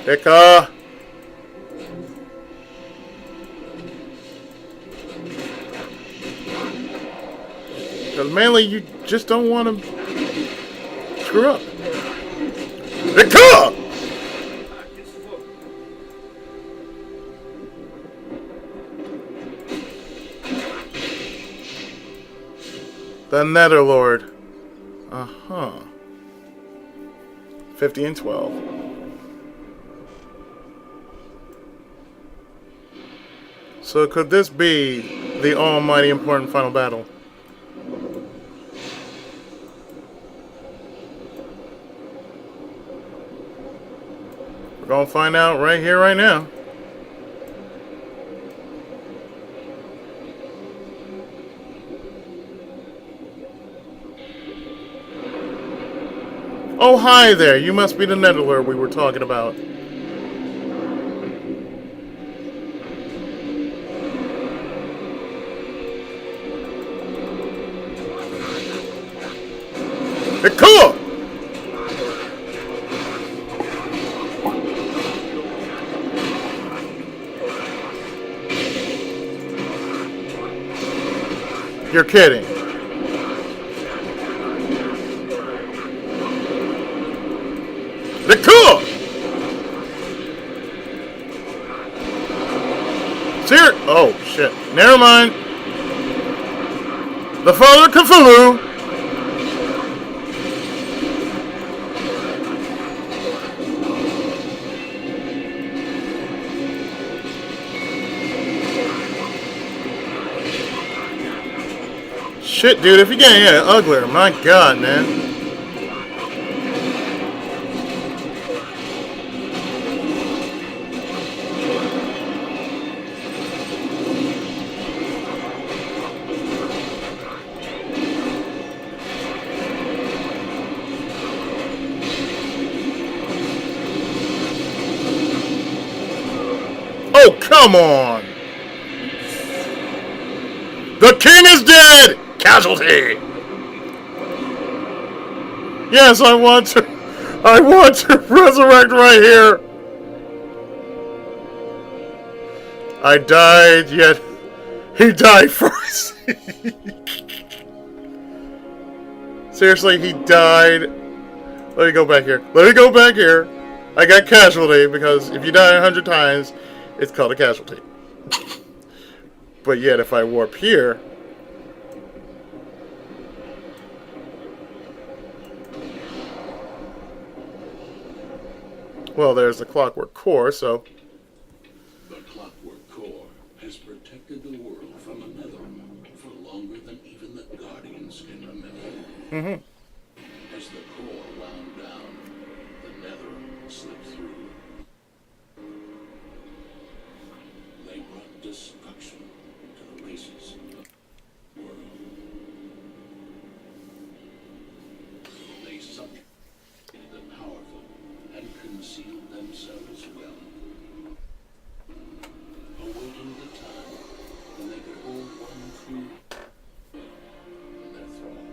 because mainly you just don't want to screw up. The Netherlord. Uh-huh. 50 and 12. So could this be the almighty important final battle? We're gonna find out right here, right now. Oh, hi there. You must be the Netherlord we were talking about. Hey, cool! You're kidding. They're cool! Here. Oh, shit. Never mind. The Father Cthulhu. Shit, dude, if you're getting uglier, my god, man. Oh, come on! The king is dead! Casualty! Yes, I want to resurrect right here! I died, yet he died first. Seriously, he died. Let me go back here. I got casualty because if you die 100 times, it's called a casualty. But yet, if I warp here, well, there's the clockwork core, so. The clockwork core has protected the world from another for longer than even the Guardians can remember. As the core wound down, the Nether slipped through. They brought destruction to the races of the world. They subjugated the powerful and concealed themselves well, awaiting the time when they could hold one true in their thrall.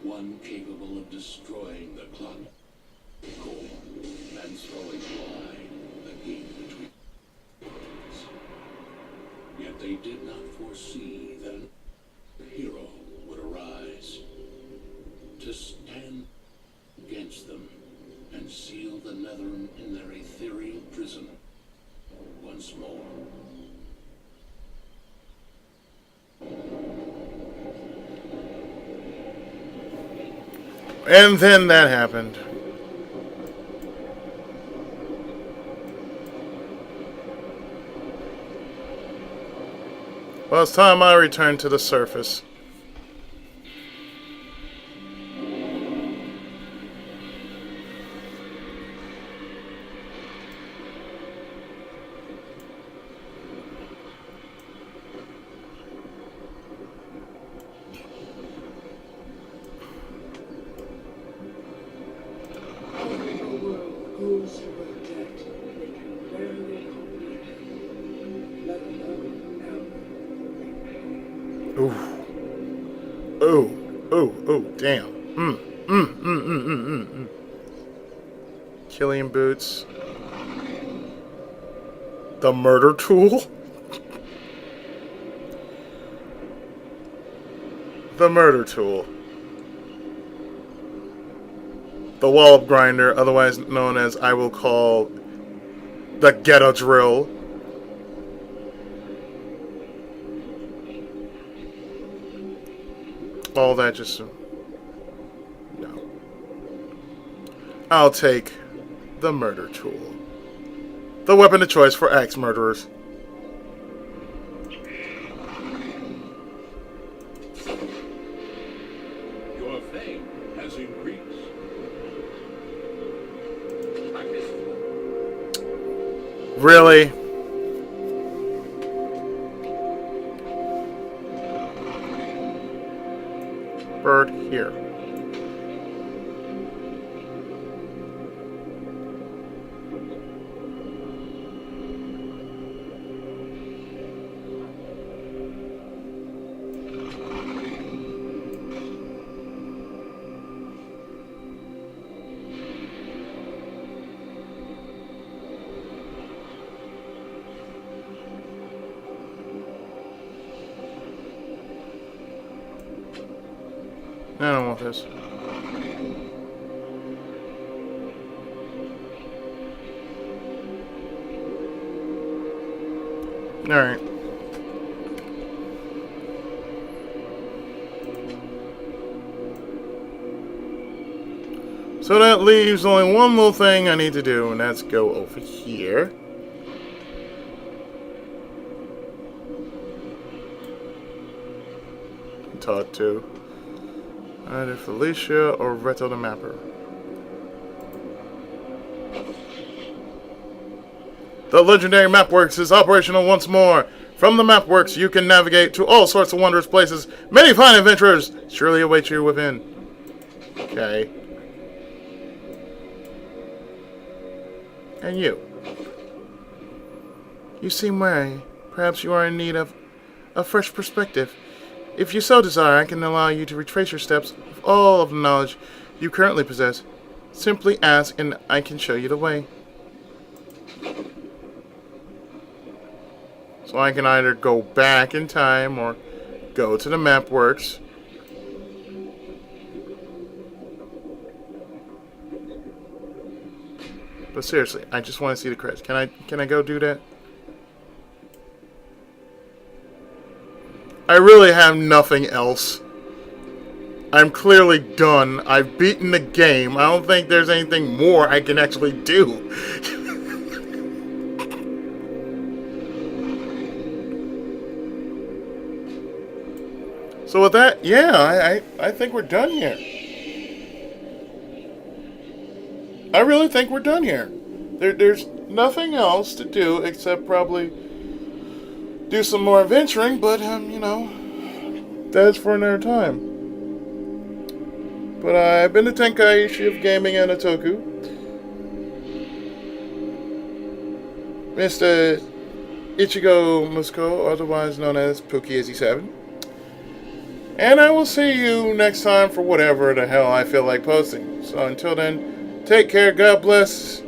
One capable of destroying the clock core and throwing wide the gate between worlds. Yet they did not foresee that a hero would arise to stand against them and seal the Netherland in their ethereal prison once more. And then that happened. Well, it's time I return to the surface. Goes through a debt they can barely comprehend, let alone ever repay. Ooh, damn. Killing boots. The murder tool? The murder tool. The wallop grinder, otherwise known as I will call the ghetto drill. All that just... no. I'll take the murder tool. The weapon of choice for axe murderers. Your fame has increased. Really? Bird here. I don't want this. Alright. So that leaves only one little thing I need to do, and that's go over here. Talk to either Felicia or Reto the Mapper. The legendary Mapworks is operational once more. From the Mapworks, you can navigate to all sorts of wondrous places. Many fine adventures surely await you within. Okay. And you. You seem wary. Perhaps you are in need of a fresh perspective. If you so desire, I can allow you to retrace your steps with all of the knowledge you currently possess. Simply ask and I can show you the way. So I can either go back in time or go to the Mapworks. But seriously, I just want to see the credits. Can I go do that? I really have nothing else. I'm clearly done. I've beaten the game. I don't think there's anything more I can actually do. So with that, yeah, I think we're done here. I really think we're done here. There's nothing else to do except probably do some more adventuring, but, you know, that's for another time. But I've been the Tenkai of Gaming and Otaku. Mr. Ichigo Musou, otherwise known as Pookie87. And I will see you next time for whatever the hell I feel like posting. So until then, take care, God bless.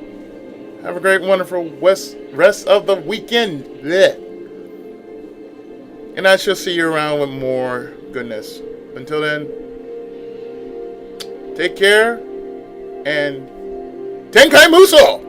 Have a great, wonderful rest of the weekend. Blech. And I shall see you around with more goodness. Until then, take care, and Tenkai Musou!